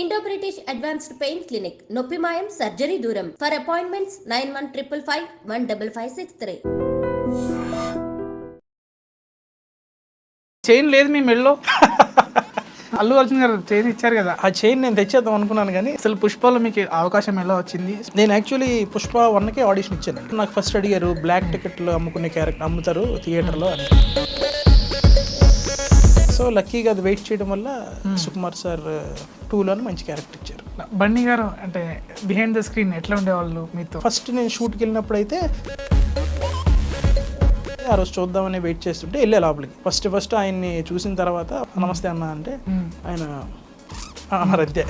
Indo British advanced pain clinic నొప్పి మాయం surgery దూరం ఫర్ అపాయింట్మెంట్స్ 9155515563. చైన్ లేదు మీ మెడలో. అల్లు అర్జున్ గారు చైన్ ఇచ్చారు కదా, ఆ చైన్ నేను తెచ్చేద్దాం అనుకున్నాను కానీ అసలు పుష్పలో మీకు అవకాశం ఎలా వచ్చింది? నేను యాక్చువల్లీ పుష్ప 1కే ఆడిషన్ ఇచ్చాను. నాకు ఫస్ట్ అడిగారు బ్లాక్ టికెట్లు అమ్ముకునే క్యారెక్టర్ అమ్ముతారు థియేటర్లో అని. సో లక్కీగా అది వెయిట్ చేయడం వల్ల సుకుమార్ సార్ 2లోనే మంచి క్యారెక్టర్ ఇచ్చారు. బన్నీ గారు అంటే బిహైండ్ ద స్క్రీన్ ఎట్లా ఉండేవాళ్ళు మీతో? ఫస్ట్ నేను షూట్కి వెళ్ళినప్పుడు అయితే ఆ రోజు చూద్దామని వెయిట్ చేస్తుంటే వెళ్ళే లోపలికి ఫస్ట్ ఆయన్ని చూసిన తర్వాత నమస్తే అన్న అంటే ఆయన అన్నారు అంతే.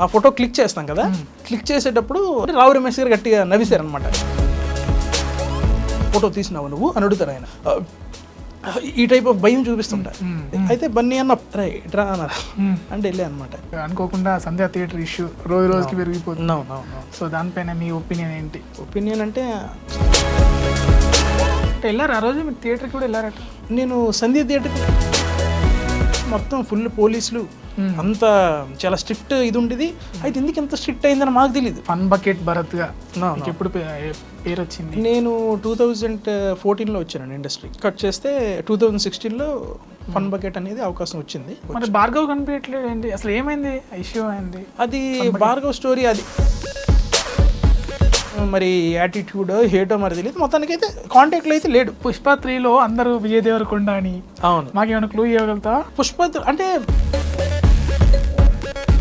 ఆ ఫోటో క్లిక్ చేస్తాం కదా, క్లిక్ చేసేటప్పుడు రావు రమేష్ గారు గట్టిగా నవ్వేశారనమాట. ఫోటో తీసినావు నువ్వు అని అడుగుతారు ఆయన. ఈ టైప్ ఆఫ్ భయం చూపిస్తుంటా. అయితే బన్నీ అన్న రా అన్నారు అంటే వెళ్ళే అనమాట. అనుకోకుండా సంధ్యా థియేటర్ ఇష్యూ రోజు రోజుకి పెరిగిపోతుంది. అవును. సో దానిపైన మీ ఒపీనియన్ ఏంటి? ఒపీనియన్ అంటే వెళ్ళారు ఆ రోజు మీరు థియేటర్కి కూడా వెళ్ళారట? నేను సంధ్య థియేటర్కి మొత్తం ఫుల్ పోలీసులు అంత చాలా స్ట్రిక్ట్ ఇది ఉండేది. అయితే ఎందుకు ఎంత స్ట్రిక్ట్ అయిందని మాకు తెలియదు. ఫన్ బకెట్ భరత్గా ఎప్పుడు పేరు వచ్చింది? నేను 2014లో వచ్చాను ఇండస్ట్రీ. కట్ చేస్తే 2016లో ఫన్ బకెట్ అనేది అవకాశం వచ్చింది. మరి భార్గవ్ కనిపించట్లేదు ఏంటి, అసలు ఏమైంది? ఇష్యూ అయింది అది భార్గవ్ స్టోరీ. అది మరి యాటిట్యూడ్ హేటో మరి తెలియదు. మొత్తానికి అయితే కాంటాక్ట్లో అయితే లేడు. పుష్ప 3లో అందరూ విజయ్ దేవరకొండ అని. అవును. మాకేమైనా క్లూ ఇవ్వగలుగుతా? పుష్ప అంటే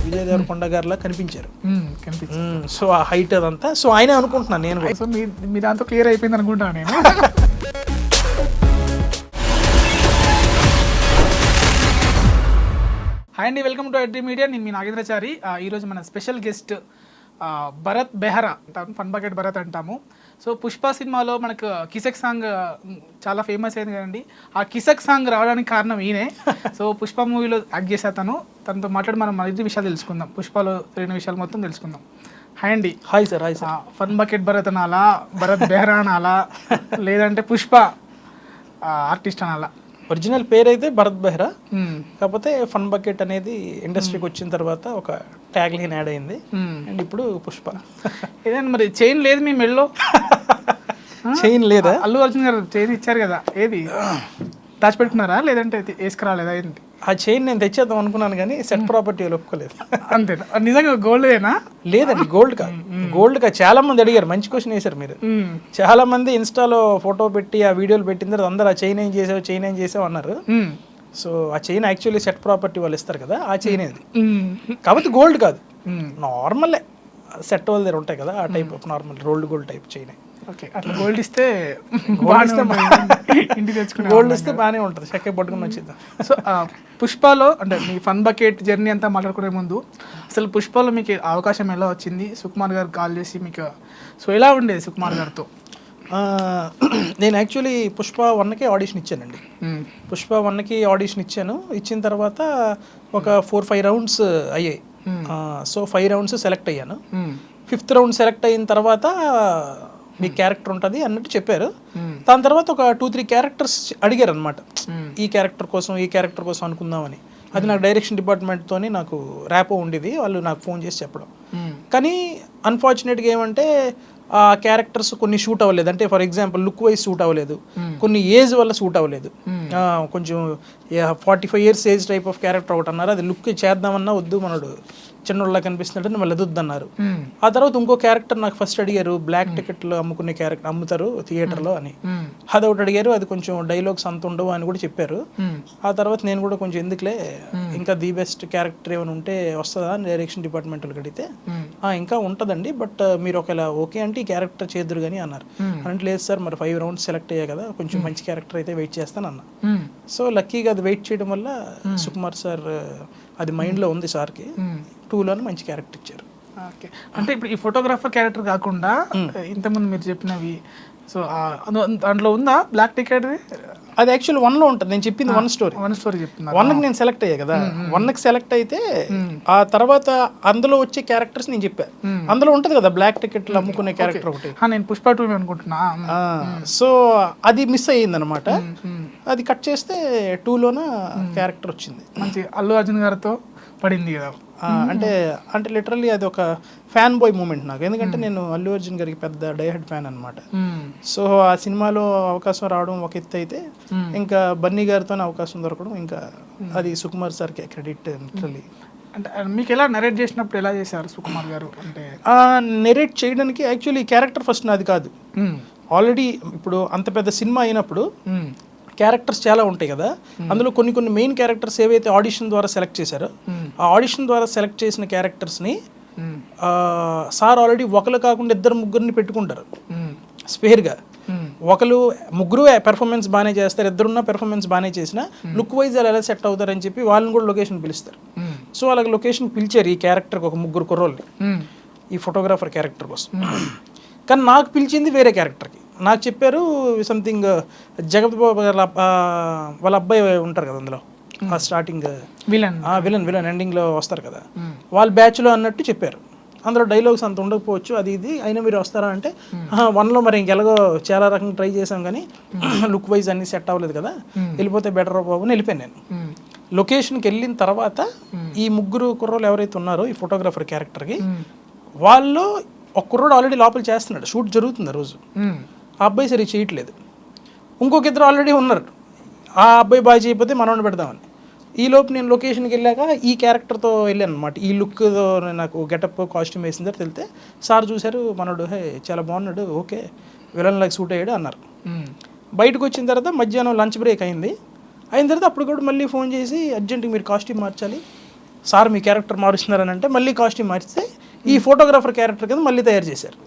విజయ్ దేవరకొండ గారిలా కనిపించారు. సో ఆ హైట్ అదంతా. సో ఆయనే అనుకుంటున్నాను నేను. సో మీ దాంతో క్లియర్ అయిపోయింది అనుకుంటాను నేను. హాయ్ అండి, వెల్కమ్ టు ఎడ్రీ మీడియా. నేను మీ నాగేంద్రచారి. ఈరోజు మన స్పెషల్ గెస్ట్ భరత్ బెహరా అంటాము, ఫన్ బకెట్ భరత్ అంటాము. సో పుష్ప సినిమాలో మనకు కిసక్ సాంగ్ చాలా ఫేమస్ అయింది కదండి. ఆ కిసక్ సాంగ్ రావడానికి కారణం ఈయనే. సో పుష్ప మూవీలో యాక్ట్ చేసే తనతో మాట్లాడి మనం మరిన్ని విషయాలు తెలుసుకుందాం, పుష్పలో జరిగిన విషయాలు మొత్తం తెలుసుకుందాం. హాయ్ అండి. Hi sir. Hi sir. Fun bucket Bharat అనాలా, భరత్ బెహరా అనాలా, లేదంటే పుష్ప ఆర్టిస్ట్ అనాలా? ఒరిజినల్ పేరు అయితే భరత్ బెహ్రా, కాకపోతే ఫన్ బకెట్ అనేది ఇండస్ట్రీకి వచ్చిన తర్వాత ఒక ట్యాగ్ లైన్ యాడ్ అయింది. అండ్ ఇప్పుడు పుష్ప. ఏదైనా మరి చైన్ లేదు మీ మెడలో? చైన్ లేదా? అల్లు అర్జున్ గారు చైన్ ఇచ్చారు కదా, ఏది దాచిపెట్టుకున్నారా లేదంటే వేసుకురాలేదా ఏంటి? ఆ చైన్ నేను తెచ్చేద్దాం అనుకున్నాను కానీ సెట్ ప్రాపర్టీ ఒప్పుకోలేదు. అంతేనా? నిజంగా గోల్డేనా? లేదండి, గోల్డ్ కాదు. గోల్డ్ కాదు. చాలా మంది అడిగారు, మంచి క్వశ్చన్ వేశారు మీరు. చాలా మంది ఇన్స్టాలో ఫోటో పెట్టి ఆ వీడియోలు పెట్టిన తర్వాత అందరూ ఆ చైన్ ఏం చేసావు అన్నారు. సో ఆ చైన్ యాక్చువల్లీ సెట్ ప్రాపర్టీ వాళ్ళు ఇస్తారు కదా, ఆ చైన్ అది. కాబట్టి గోల్డ్ కాదు, నార్మల్ సెట్ వాళ్ళ దగ్గర ఉంటాయి కదా, ఆ type of normal rolled gold type chain. Okay, అట్లా గోల్డ్ ఇస్తే ఇంటికి తెచ్చుకుని గోల్డ్ ఇస్తే బాగానే ఉంటుంది, చెక్క పట్టుకుని వచ్చింది. సో పుష్పలో అంటే మీ ఫన్ బకెట్ జర్నీ అంతా మాట్లాడుకునే ముందు అసలు పుష్పలో మీకు అవకాశం ఎలా వచ్చింది? సుకుమార్ గారు కాల్ చేసి మీకు సో ఎలా ఉండేది సుకుమార్ గారితో? నేను యాక్చువల్లీ పుష్ప 1కే ఆడిషన్ ఇచ్చానండి. పుష్ప 1కి ఆడిషన్ ఇచ్చిన తర్వాత ఒక 4-5 రౌండ్స్ అయ్యాయి. సో 5 రౌండ్స్ సెలెక్ట్ అయ్యాను. 5th రౌండ్ సెలెక్ట్ అయిన తర్వాత మీ క్యారెక్టర్ ఉంటుంది అన్నట్టు చెప్పారు. దాని తర్వాత ఒక 2-3 క్యారెక్టర్స్ అడిగారు అనమాట, ఈ క్యారెక్టర్ కోసం అనుకుందామని. అది నాకు డైరెక్షన్ డిపార్ట్మెంట్తో నాకు ర్యాపో ఉండేది, వాళ్ళు నాకు ఫోన్ చేసి చెప్పడం. కానీ అన్ఫార్చునేట్గా ఏమంటే ఆ క్యారెక్టర్స్ కొన్ని షూట్ అవ్వలేదు. అంటే for example look wise shoot అవ్వలేదు, కొన్ని ఏజ్ వల్ల షూట్ అవ్వలేదు. కొంచెం 45 years age type of character ఒకటి అన్నారు, అది లుక్ చేద్దామన్నా వద్దు, మనడు చిన్నోళ్ళ కనిపిస్తున్నట్టు వాళ్ళు ఎదుద్దన్నారు. ఆ తర్వాత ఇంకో క్యారెక్టర్ నాకు ఫస్ట్ అడిగారు బ్లాక్ టికెట్లు అమ్ముకునే క్యారెక్టర్ అమ్ముతారు థియేటర్లో అని. అది ఒకటి అడిగారు, అది కొంచెం డైలాగ్స్ అంత ఉండవు అని కూడా చెప్పారు. ఆ తర్వాత నేను కూడా కొంచెం ఎందుకులే ఇంకా ది బెస్ట్ క్యారెక్టర్ ఏమైనా ఉంటే వస్తుందా అని డైరెక్షన్ డిపార్ట్మెంట్ వాళ్ళకి అడిగితే ఇంకా ఉంటుందండి, బట్ మీరు ఒకవేళ ఓకే అంటే ఈ క్యారెక్టర్ చేద్దరు కానీ అన్నారు. అంటే లేదు సార్, మరి 5 రౌండ్స్ సెలెక్ట్ అయ్యాయి కదా, కొంచెం మంచి క్యారెక్టర్ అయితే వెయిట్ చేస్తాను అన్న. సో లక్కీగా అది వెయిట్ చేయడం వల్ల సుకుమార్ సార్ అది మైండ్లో ఉంది సార్కి, 2లోనే మంచి క్యారెక్టర్ ఇచ్చారు. ఓకే, అంటే ఇప్పుడు ఈ ఫోటోగ్రాఫర్ క్యారెక్టర్ కాకుండా ఇంతకుముందు మీరు చెప్పినవి సో దాంట్లో ఉందా బ్లాక్ టికెట్? అది యాక్చువల్ 1లో ఉంటుంది. నేను చెప్పింది 1 స్టోరీ చెప్తున్నా. 1కి నేను సెలెక్ట్ అయ్యా కదా, 1కి సెలెక్ట్ అయితే ఆ తర్వాత అందులో వచ్చే క్యారెక్టర్స్ నేను చెప్పా. అందులో ఉంటుంది కదా బ్లాక్ టికెట్లు అమ్ముకునే క్యారెక్టర్ ఒకటి. నేను పుష్ప 2 అనుకుంటున్నా. సో అది మిస్ అయ్యింది అనమాట. అది కట్ చేస్తే 2లోన క్యారెక్టర్ వచ్చింది. మంచి అల్లు అర్జున్ గారితో పడింది కదా. అంటే అంటే లిటరల్లీ అది ఒక ఫ్యాన్ బాయ్ మూమెంట్ నాకు, ఎందుకంటే నేను అల్లు అర్జున్ గారికి పెద్ద డైహెడ్ ఫ్యాన్ అనమాట. సో ఆ సినిమాలో అవకాశం రావడం ఒక ఎత్తు అయితే, ఇంకా బన్నీ గారితో అవకాశం దొరకడం ఇంకా అది సుకుమార్ సార్కి క్రెడిట్ లిటరల్లీ. అంటే మీకు ఎలా నరేట్ చేసినప్పుడు ఎలా చేశారు సుకుమార్ గారు? అంటే నెరేట్ చేయడానికి యాక్చువల్లీ క్యారెక్టర్ ఫస్ట్ నాది కాదు. ఆల్రెడీ ఇప్పుడు అంత పెద్ద సినిమా అయినప్పుడు క్యారెక్టర్స్ చాలా ఉంటాయి కదా, అందులో కొన్ని మెయిన్ క్యారెక్టర్స్ ఏవైతే ఆడిషన్ ద్వారా సెలెక్ట్ చేశారో, ఆ ఆడిషన్ ద్వారా సెలెక్ట్ చేసిన క్యారెక్టర్స్ని సార్ ఆల్రెడీ ఒకరు కాకుండా ఇద్దరు ముగ్గురిని పెట్టుకుంటారు స్పేర్గా. ముగ్గురు పెర్ఫార్మెన్స్ బాగానే చేస్తారు, ఇద్దరున్న పెర్ఫార్మెన్స్ బాగానే చేసినా లుక్ వైజ్ ఎలా సెట్ అవుతారని చెప్పి వాళ్ళని కూడా లొకేషన్ పిలుస్తారు. సో అలాగే లొకేషన్ పిలిచారు ఈ క్యారెక్టర్కి ఒక ముగ్గురు కుర్రోళ్ళని, ఈ ఫోటోగ్రాఫర్ క్యారెక్టర్ కోసం. కానీ నాకు పిలిచింది వేరే క్యారెక్టర్కి. నాకు చెప్పారు సంథింగ్ జగత్ బాబు వాళ్ళ అబ్బాయి ఉంటారు కదా అందులో, ఆ స్టార్టింగ్ విలన్ ఎండింగ్లో వస్తారు కదా, వాళ్ళ బ్యాచ్లో అన్నట్టు చెప్పారు. అందులో డైలాగ్స్ అంత ఉండకపోవచ్చు, అది ఇది అయినా మీరు వస్తారా అంటే, 1లో మరి ఇంకెలాగో చాలా రకంగా ట్రై చేసాం కానీ లుక్ వైజ్ అన్ని సెట్ అవ్వలేదు కదా, వెళ్ళిపోతే బెటర్ బాబు అని వెళ్ళిపోయాను నేను. లొకేషన్కి వెళ్ళిన తర్వాత ఈ ముగ్గురు కుర్రోళ్ళు ఎవరైతే ఉన్నారో ఈ ఫోటోగ్రాఫర్ క్యారెక్టర్కి, వాళ్ళు ఒక కుర్రోడు ఆల్రెడీ లోపల చేస్తున్నాడు, షూట్ జరుగుతుంది ఆ రోజు. ఆ అబ్బాయి సరిగ్గా చేయట్లేదు. ఇంకొక ఇద్దరు ఆల్రెడీ ఉన్నారు, ఆ అబ్బాయి బాగా చేయకపోతే మనోడిని పెడదామని. ఈ లోపు నేను లొకేషన్కి వెళ్ళాక ఈ క్యారెక్టర్తో వెళ్ళాను అనమాట. ఈ లుక్తో నాకు గెటప్ కాస్ట్యూమ్ వేసిన తర్వాత వెళ్తే సార్ చూశారు, మనోడు హే చాలా బాగున్నాడు, ఓకే విలన్ లాగా సూట్ అయ్యాడు అన్నారు. బయటకు వచ్చిన తర్వాత మధ్యాహ్నం లంచ్ బ్రేక్ అయిన తర్వాత అప్పుడు కూడా మళ్ళీ ఫోన్ చేసి అర్జెంట్గా మీరు కాస్ట్యూమ్ మార్చాలి సార్, మీ క్యారెక్టర్ మారుస్తున్నారని అంటే మళ్ళీ కాస్ట్యూమ్ మార్చితే ఈ ఫోటోగ్రాఫర్ క్యారెక్టర్ కింద మళ్ళీ తయారు చేశారు.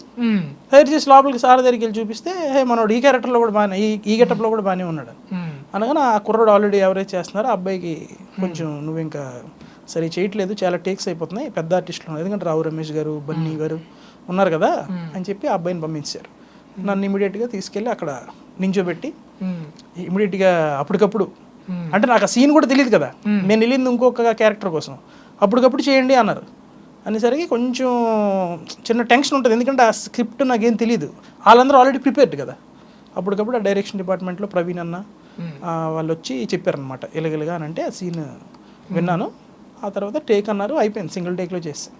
తయారు చేసి లోపలికి సార్ దగ్గరికి వెళ్ళి చూపిస్తే హే మనోడు ఈ క్యారెక్టర్లో కూడా బాగానే, ఈ గెటప్లో కూడా బాగానే ఉన్నాడు అనగానే ఆ కుర్రోడు ఆల్రెడీ ఎవరైతే చేస్తున్నారో ఆ అబ్బాయికి కొంచెం నువ్వు ఇంకా సరే చేయట్లేదు, చాలా టేక్స్ అయిపోతున్నాయి, పెద్ద ఆర్టిస్టులు ఉన్నారు, ఎందుకంటే రావు రమేష్ గారు బన్నీ గారు ఉన్నారు కదా అని చెప్పి ఆ అబ్బాయిని పంపించారు. నన్ను ఇమీడియట్గా తీసుకెళ్ళి అక్కడ నించోబెట్టి ఇమీడియట్గా అప్పటికప్పుడు, అంటే నాకు ఆ సీన్ కూడా తెలియదు కదా, నేను వెళ్ళింది ఇంకొక క్యారెక్టర్ కోసం, అప్పటికప్పుడు చేయండి అన్నారు. అనేసరికి కొంచెం చిన్న టెన్షన్ ఉంటుంది, ఎందుకంటే ఆ స్క్రిప్ట్ నాకేం తెలియదు, వాళ్ళందరూ ఆల్రెడీ ప్రిపేర్డ్ కదా. అప్పటికప్పుడు ఆ డైరెక్షన్ డిపార్ట్మెంట్లో ప్రవీణ్ అన్న వాళ్ళు వచ్చి చెప్పారనమాట ఇలాగలుగా అని, అంటే ఆ సీన్ విన్నాను, ఆ తర్వాత టేక్ అన్నారు, అయిపోయింది, సింగిల్ టేక్లో చేస్తాను.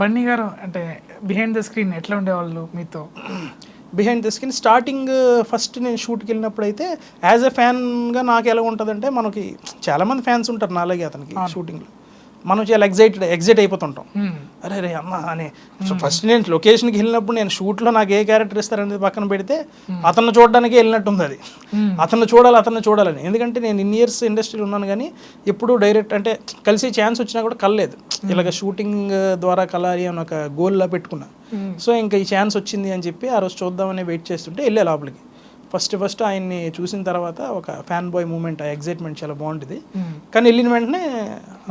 బన్నీ గారు అంటే బిహైండ్ ద స్క్రీన్ ఎట్లా ఉండేవాళ్ళు మీతో? Behind the screen starting first నేను షూట్కి వెళ్ళినప్పుడు అయితే యాజ్ ఎ ఫ్యాన్గా నాకు ఎలా ఉంటుందంటే, మనకి చాలామంది ఫ్యాన్స్ ఉంటారు నాలాగే అతనికి షూటింగ్లో, మనం చాలా ఎగ్జైట్ అయిపోతుంటాం, అరే రే అన్న అని. ఫస్ట్ నేను లొకేషన్కి వెళ్ళినప్పుడు నేను షూట్లో నాకు ఏ క్యారెక్టర్ ఇస్తారనేది పక్కన పెడితే అతను చూడడానికి వెళ్ళినట్టుంది, అది అతను చూడాలని. ఎందుకంటే నేను ఇన్ని ఇయర్స్ ఇండస్ట్రీలో ఉన్నాను కానీ ఎప్పుడు డైరెక్ట్ అంటే కలిసే ఛాన్స్ వచ్చినా కూడా కలలేదు, ఇలాగ షూటింగ్ ద్వారా కలాలి అని ఒక గోల్లా పెట్టుకున్నా. సో ఇంకా ఈ ఛాన్స్ వచ్చింది అని చెప్పి ఆ రోజు చూద్దామని వెయిట్ చేస్తుంటే వెళ్ళే లోపలికి ఫస్ట్ ఆయన్ని చూసిన తర్వాత ఒక ఫ్యాన్ బాయ్ మూమెంట్, ఆ ఎగ్జైట్మెంట్ చాలా బాగుంటుంది. కానీ వెళ్ళిన వెంటనే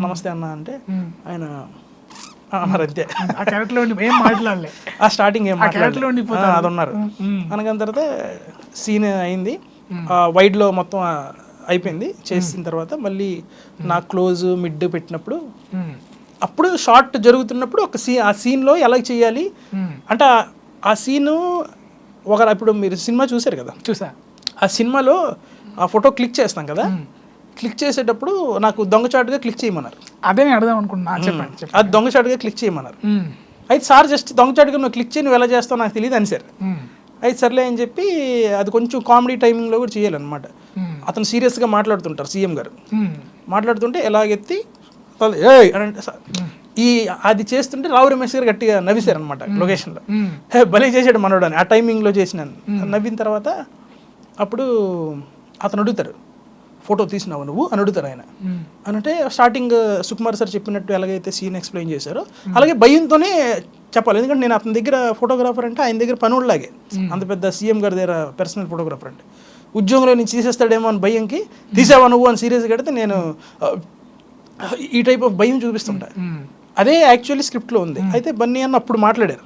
నమస్తే అన్న అంటే ఆయన అన్నారు అంతే, ఆ క్యారెక్టర్లో ఏం మాట్లాడలే, ఆ స్టార్టింగ్ ఏం మాట్లాడలేదు, అది ఉన్నారు. అనగానే తర్వాత సీన్ అయింది, వైడ్లో మొత్తం అయిపోయింది. చేసిన తర్వాత మళ్ళీ నా క్లోజ్ మిడ్ పెట్టినప్పుడు, అప్పుడు షార్ట్ జరుగుతున్నప్పుడు ఒక ఆ సీన్లో ఎలా చేయాలి అంటే, ఆ సీను ఇప్పుడు మీరు సినిమా చూసారు కదా, ఆ సినిమాలో ఆ ఫోటో క్లిక్ చేస్తాం కదా, క్లిక్ చేసేటప్పుడు నాకు దొంగచాటుగా క్లిక్ చేయమన్నారు. అదే నేను అడదాం అనుకున్నా, చెప్పండి. అది దొంగచాటుగా క్లిక్ చేయమన్నారు. అయితే సార్ జస్ట్ దొంగచాటుగా నువ్వు క్లిక్ చేయి, నువ్వు ఎలా చేస్తావు నాకు తెలియదు అని సార్. అయితే సర్లే అని చెప్పి అది కొంచెం కామెడీ టైమింగ్లో కూడా చేయాలన్నమాట. అతను సీరియస్గా మాట్లాడుతుంటారు, సీఎం గారు మాట్లాడుతుంటే ఎలాగెత్తి అంటే అది చేస్తుంటే రావు రమేష్ గారు గట్టిగా నవ్వేశారు అనమాట లొకేషన్లో. భలే చేశాడు మనోడు అని, ఆ టైమింగ్లో చేసినాను. నవ్విన తర్వాత అప్పుడు అతను అడుగుతారు, ఫోటో తీసినావు నువ్వు అని అడుగుతారు ఆయన. అంటే స్టార్టింగ్ సుకుమార్ సార్ చెప్పినట్టు ఎలాగైతే సీన్ ఎక్స్ప్లెయిన్ చేశారో అలాగే భయంతోనే చెప్పాలి, ఎందుకంటే నేను అతని దగ్గర ఫోటోగ్రాఫర్ అంటే ఆయన దగ్గర పనుల్లాగే, అంత పెద్ద సీఎం గారి దగ్గర పర్సనల్ ఫోటోగ్రాఫర్ అంటే ఉద్యోగంలో నుంచి తీసేస్తాడేమో అని భయంకి, తీసావా నువ్వు అని సీరియస్గా కడితే నేను ఈ టైప్ ఆఫ్ భయం చూపిస్తుంటా. అదే యాక్చువల్లీ స్క్రిప్ట్లో ఉంది. అయితే బన్నీ అన్న అప్పుడు మాట్లాడారు,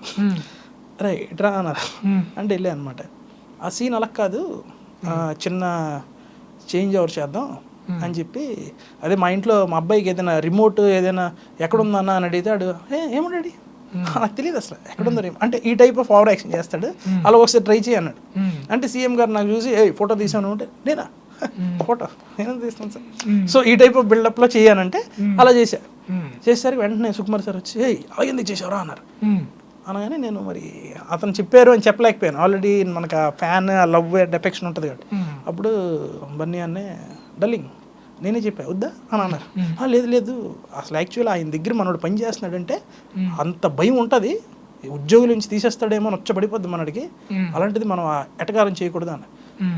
రే ఇట్రా అన్నారు అంటే వెళ్ళే అనమాట. ఆ సీన్ అలా కాదు, చిన్న చేంజ్ ఓవర్ చేద్దాం అని చెప్పి, అదే మా ఇంట్లో మా అబ్బాయికి ఏదైనా రిమోట్ ఏదైనా ఎక్కడుందన్నా అని అడిగితే ఏమన్నాడు నాకు తెలియదు అసలు ఎక్కడుందో అంటే ఈ టైప్ ఆఫ్ ఓవర్ యాక్షన్ చేస్తాడు, అలా ఒకసారి ట్రై చేయి అన్నాడు. అంటే సీఎం గారు నాకు చూసి ఫోటో తీసాను అంటే నేనా ఫోటో నేను తీస్తాను సార్. సో ఈ టైప్ ఆఫ్ బిల్డప్లో చేయాలంటే అలా చేశా. చేసేసరికి వెంటనే సుకుమార్ సార్ వచ్చి అలా ఎందుకు చేసావురా అన్నారు. అనగానే నేను మరి అతను చెప్పారు అని చెప్పలేకపోయాను. ఆల్రెడీ మనకు ఆ ఫ్యాన్ ఆ లవ్ అండ్ ఎఫెక్షన్ ఉంటుంది కాబట్టి. అప్పుడు బన్నీ అన్నే డల్లింగ్ నేనే చెప్పా వద్దా అని అన్నారు. లేదు లేదు అసలు యాక్చువల్లీ ఆయన దగ్గర మనోడు పని చేస్తున్నాడంటే అంత భయం ఉంటుంది, ఉద్యోగుల నుంచి తీసేస్తాడేమో అని వచ్చబడిపోద్ది మనడికి, అలాంటిది మనం ఎటకారం చేయకూడదు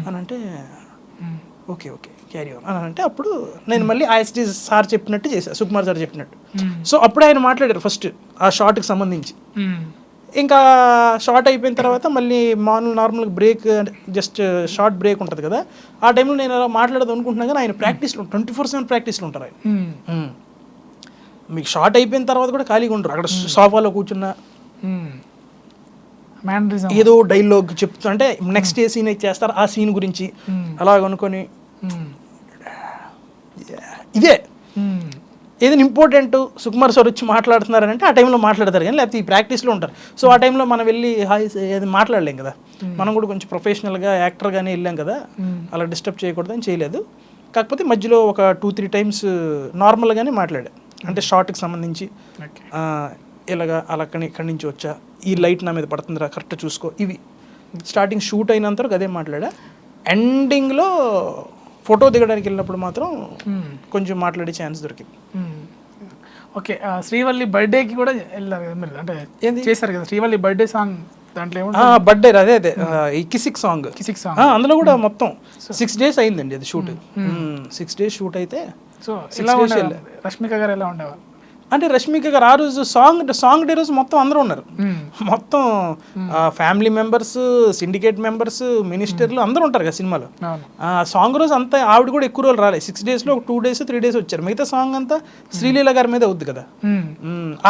అని అంటే ఓకే ఓకే క్యారీ ఆన్ అని అంటే అప్పుడు నేను మళ్ళీ ఐఎస్టీ సార్ చెప్పినట్టు చేశాను, సుకుమార్ సార్ చెప్పినట్టు. సో అప్పుడు ఆయన మాట్లాడారు ఫస్ట్ ఆ షార్ట్కి సంబంధించి. ఇంకా షార్ట్ అయిపోయిన తర్వాత మళ్ళీ నార్మల్గా బ్రేక్ జస్ట్ షార్ట్ బ్రేక్ ఉంటుంది కదా, ఆ టైంలో నేను అలా మాట్లాడదు అనుకుంటున్నా కానీ ఆయన ప్రాక్టీస్లో 24/7 ప్రాక్టీస్లో ఉంటారు ఆయన. మీకు షార్ట్ అయిపోయిన తర్వాత కూడా ఖాళీగా ఉంటారు, అక్కడ సోఫాలో కూర్చున్నా ఏదో డైలాగ్ చెప్తూ అంటే నెక్స్ట్ ఏ సీన్ అయితే చేస్తారు ఆ సీన్ గురించి అలా అనుకొని ఇదే ఏదైనా ఇంపార్టెంట్ సుకుమార్ సార్ వచ్చి మాట్లాడుతున్నారంటే ఆ టైంలో మాట్లాడతారు కానీ లేకపోతే ఈ ప్రాక్టీస్లో ఉంటారు. సో ఆ టైంలో మనం వెళ్ళి హాయ్ ఏది మాట్లాడలేం కదా, మనం కూడా కొంచెం ప్రొఫెషనల్గా యాక్టర్గానే వెళ్ళాం కదా, అలా డిస్టర్బ్ చేయకూడదని చేయలేదు. కాకపోతే మధ్యలో ఒక 2-3 టైమ్స్ నార్మల్గానే మాట్లాడా, అంటే షార్ట్కి సంబంధించి ఇలాగా అలా ఇక్కడి నుంచి వచ్చా, ఈ లైట్ నా మీద పడుతుందిరా కరెక్ట్ చూసుకో, ఇవి స్టార్టింగ్ షూట్ అయినంత వరకు అదే మాట్లాడా. ఎండింగ్లో ఫోటో దిగడానికి వెళ్ళినప్పుడు మాత్రం కొంచెం మాట్లాడే ఛాన్స్ దొరికింది. ఓకే, శ్రీవల్లి బర్త్డేకి కూడా వెళ్ళారు కదా మీరు, అంటే చేశారు కదా శ్రీవల్లి బర్త్డే సాంగ్, దాంట్లో బర్త్డే అదే ఈ కిసిక్ సాంగ్ అందులో కూడా మొత్తం 6 days అయిందండి అది షూట్. 6 days షూట్ అయితే. సో ఇలా ఉండేవారు రష్మిక గారు, ఎలా ఉండేవారు అంటే రష్మిక గారు ఆ రోజు సాంగ్ డే రోజు మొత్తం అందరూ ఉన్నారు, మొత్తం ఫ్యామిలీ మెంబర్స్, సిండికేట్ మెంబర్స్, మినిస్టర్లు అందరూ ఉంటారు కదా సినిమాలో. సాంగ్ రోజు అంతా ఆవిడ కూడా ఎక్కువ రోజులు రాలేదు, 6 daysలో 2 days 3 days వచ్చారు. మిగతా సాంగ్ అంతా శ్రీలీల గారి మీద అవుద్ది కదా.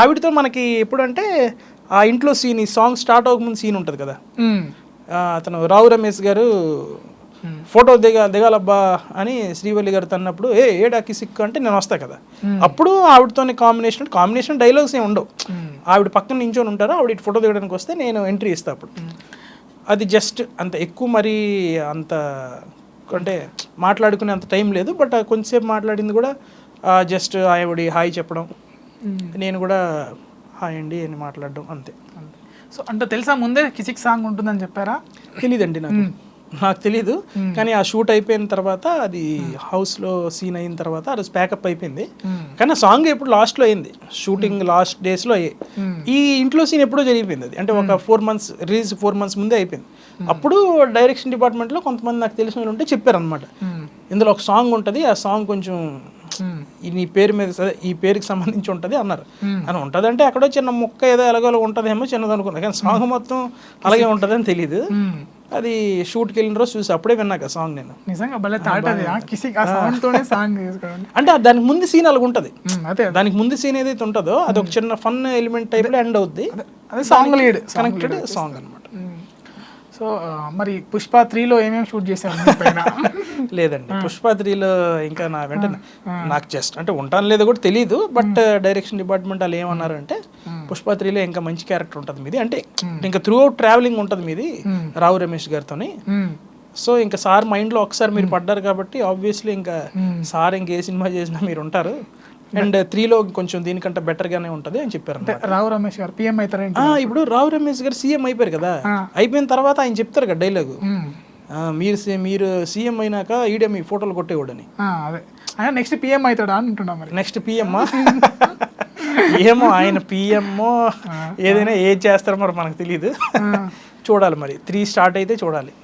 ఆవిడతో మనకి ఎప్పుడంటే ఆ ఇంట్లో సీన్, ఈ సాంగ్ స్టార్ట్ అవ్వకముందు సీన్ ఉంటుంది కదా, అతను రావు రమేష్ గారు ఫోటో దిగాలబ్బా అని శ్రీవల్లి గారు తన్నప్పుడు ఏడాకి సిక్కు అంటే నేను వస్తా కదా, అప్పుడు ఆవిడతోనే కాంబినేషన్ డైలాగ్స్ ఏమి ఉండవు, ఆవిడ పక్కన నించొని ఉంటారు, ఆవిడ ఫోటో దిగడానికి వస్తే నేను ఎంట్రీ ఇస్తా. అప్పుడు అది జస్ట్ అంత ఎక్కువ మరీ అంత అంటే మాట్లాడుకునే అంత టైం లేదు, బట్ కొంచెంసేపు మాట్లాడింది కూడా జస్ట్ ఆవిడ హాయ్ చెప్పడం, నేను కూడా హాయ్ అండి అని మాట్లాడడం అంతే. సో అంటే తెలుసా ముందే కిసిక్ సాంగ్ ఉంటుందని చెప్పారా? తెలీదండి నాకు తెలీదు, కానీ ఆ షూట్ అయిపోయిన తర్వాత అది హౌస్లో సీన్ అయిన తర్వాత అది ప్యాకప్ అయిపోయింది. కానీ ఆ సాంగ్ ఎప్పుడు లాస్ట్లో అయింది, షూటింగ్ లాస్ట్ డేస్లో అయ్యాయి. ఈ ఇంట్లో సీన్ ఎప్పుడో జరిగిపోయింది అది, అంటే ఒక 4 months రిలీజ్ 4 months ముందే అయిపోయింది. అప్పుడు డైరెక్షన్ డిపార్ట్మెంట్లో కొంతమంది నాకు తెలిసిన వాళ్ళు ఉంటే చెప్పారనమాట, ఇందులో ఒక సాంగ్ ఉంటుంది, ఆ సాంగ్ కొంచెం నీ పేరు మీద ఈ పేరుకి సంబంధించి ఉంటుంది అన్నారు. అని ఉంటుంది అంటే అక్కడో చిన్న ముక్క ఏదో ఎలాగో ఉంటుందేమో చిన్నది అనుకున్నా, కానీ సాంగ్ మొత్తం అలాగే ఉంటుంది అని తెలియదు. అది షూట్కి వెళ్ళిన రోజు చూసి అప్పుడే విన్నాక సాంగ్ నేను నిజంగా భలే థాట్ అది, ఆ సౌండ్ తోనే సాంగ్ అంటే దానికి ముందు సీన్ అలాగ ఉంటుంది, దానికి ముందు సీన్ ఏదైతే ఉంటుందో అది ఒక చిన్న ఫన్ ఎలిమెంట్ టైప్లో ఎండ్ అవుద్ది, అదే సాంగ్ లీడ్ కనెక్టెడ్ సాంగ్ అనమాట. సో మరి పుష్ప 3లో ఏమేమి షూట్ చేశారు? లేదండి, పుష్ప 3లో ఇంకా నా వెంటనే నాకు జస్ట్ అంటే ఉంటాను లేదో కూడా తెలియదు, బట్ డైరెక్షన్ డిపార్ట్మెంట్ వాళ్ళు ఏమన్నారంటే పుష్ప 3లో ఇంకా మంచి క్యారెక్టర్ ఉంటుంది మీది, అంటే ఇంకా త్రూ అవుట్ ట్రావెలింగ్ ఉంటుంది మీది రావు రమేష్ గారితోని. సో ఇంకా సార్ మైండ్లో ఒకసారి మీరు పడ్డారు కాబట్టి ఆబ్వియస్లీ ఇంకా సార్ ఇంకే సినిమా చేసినా మీరు ఉంటారు, అండ్ 3లో కొంచెం దీనికంటే బెటర్గానే ఉంటుంది అని చెప్పారు. రావు రమేష్ గారు పిఎం అవుతారు. ఇప్పుడు రావు రమేష్ గారు సీఎం అయిపోయారు కదా, అయిపోయిన తర్వాత ఆయన చెప్తారు కదా డైలాగు, మీరు సీఎం అయినాక ఈడే మీ ఫోటోలు కొట్టేవాడని. అదే నెక్స్ట్ పిఎం అవుతాడా అంటున్నా. మరి నెక్స్ట్ పిఎం ఏమో ఆయన పిఎంఓ ఏదైనా ఏం చేస్తారో మరి మనకు తెలియదు, చూడాలి మరి 3 స్టార్ట్ అయితే చూడాలి.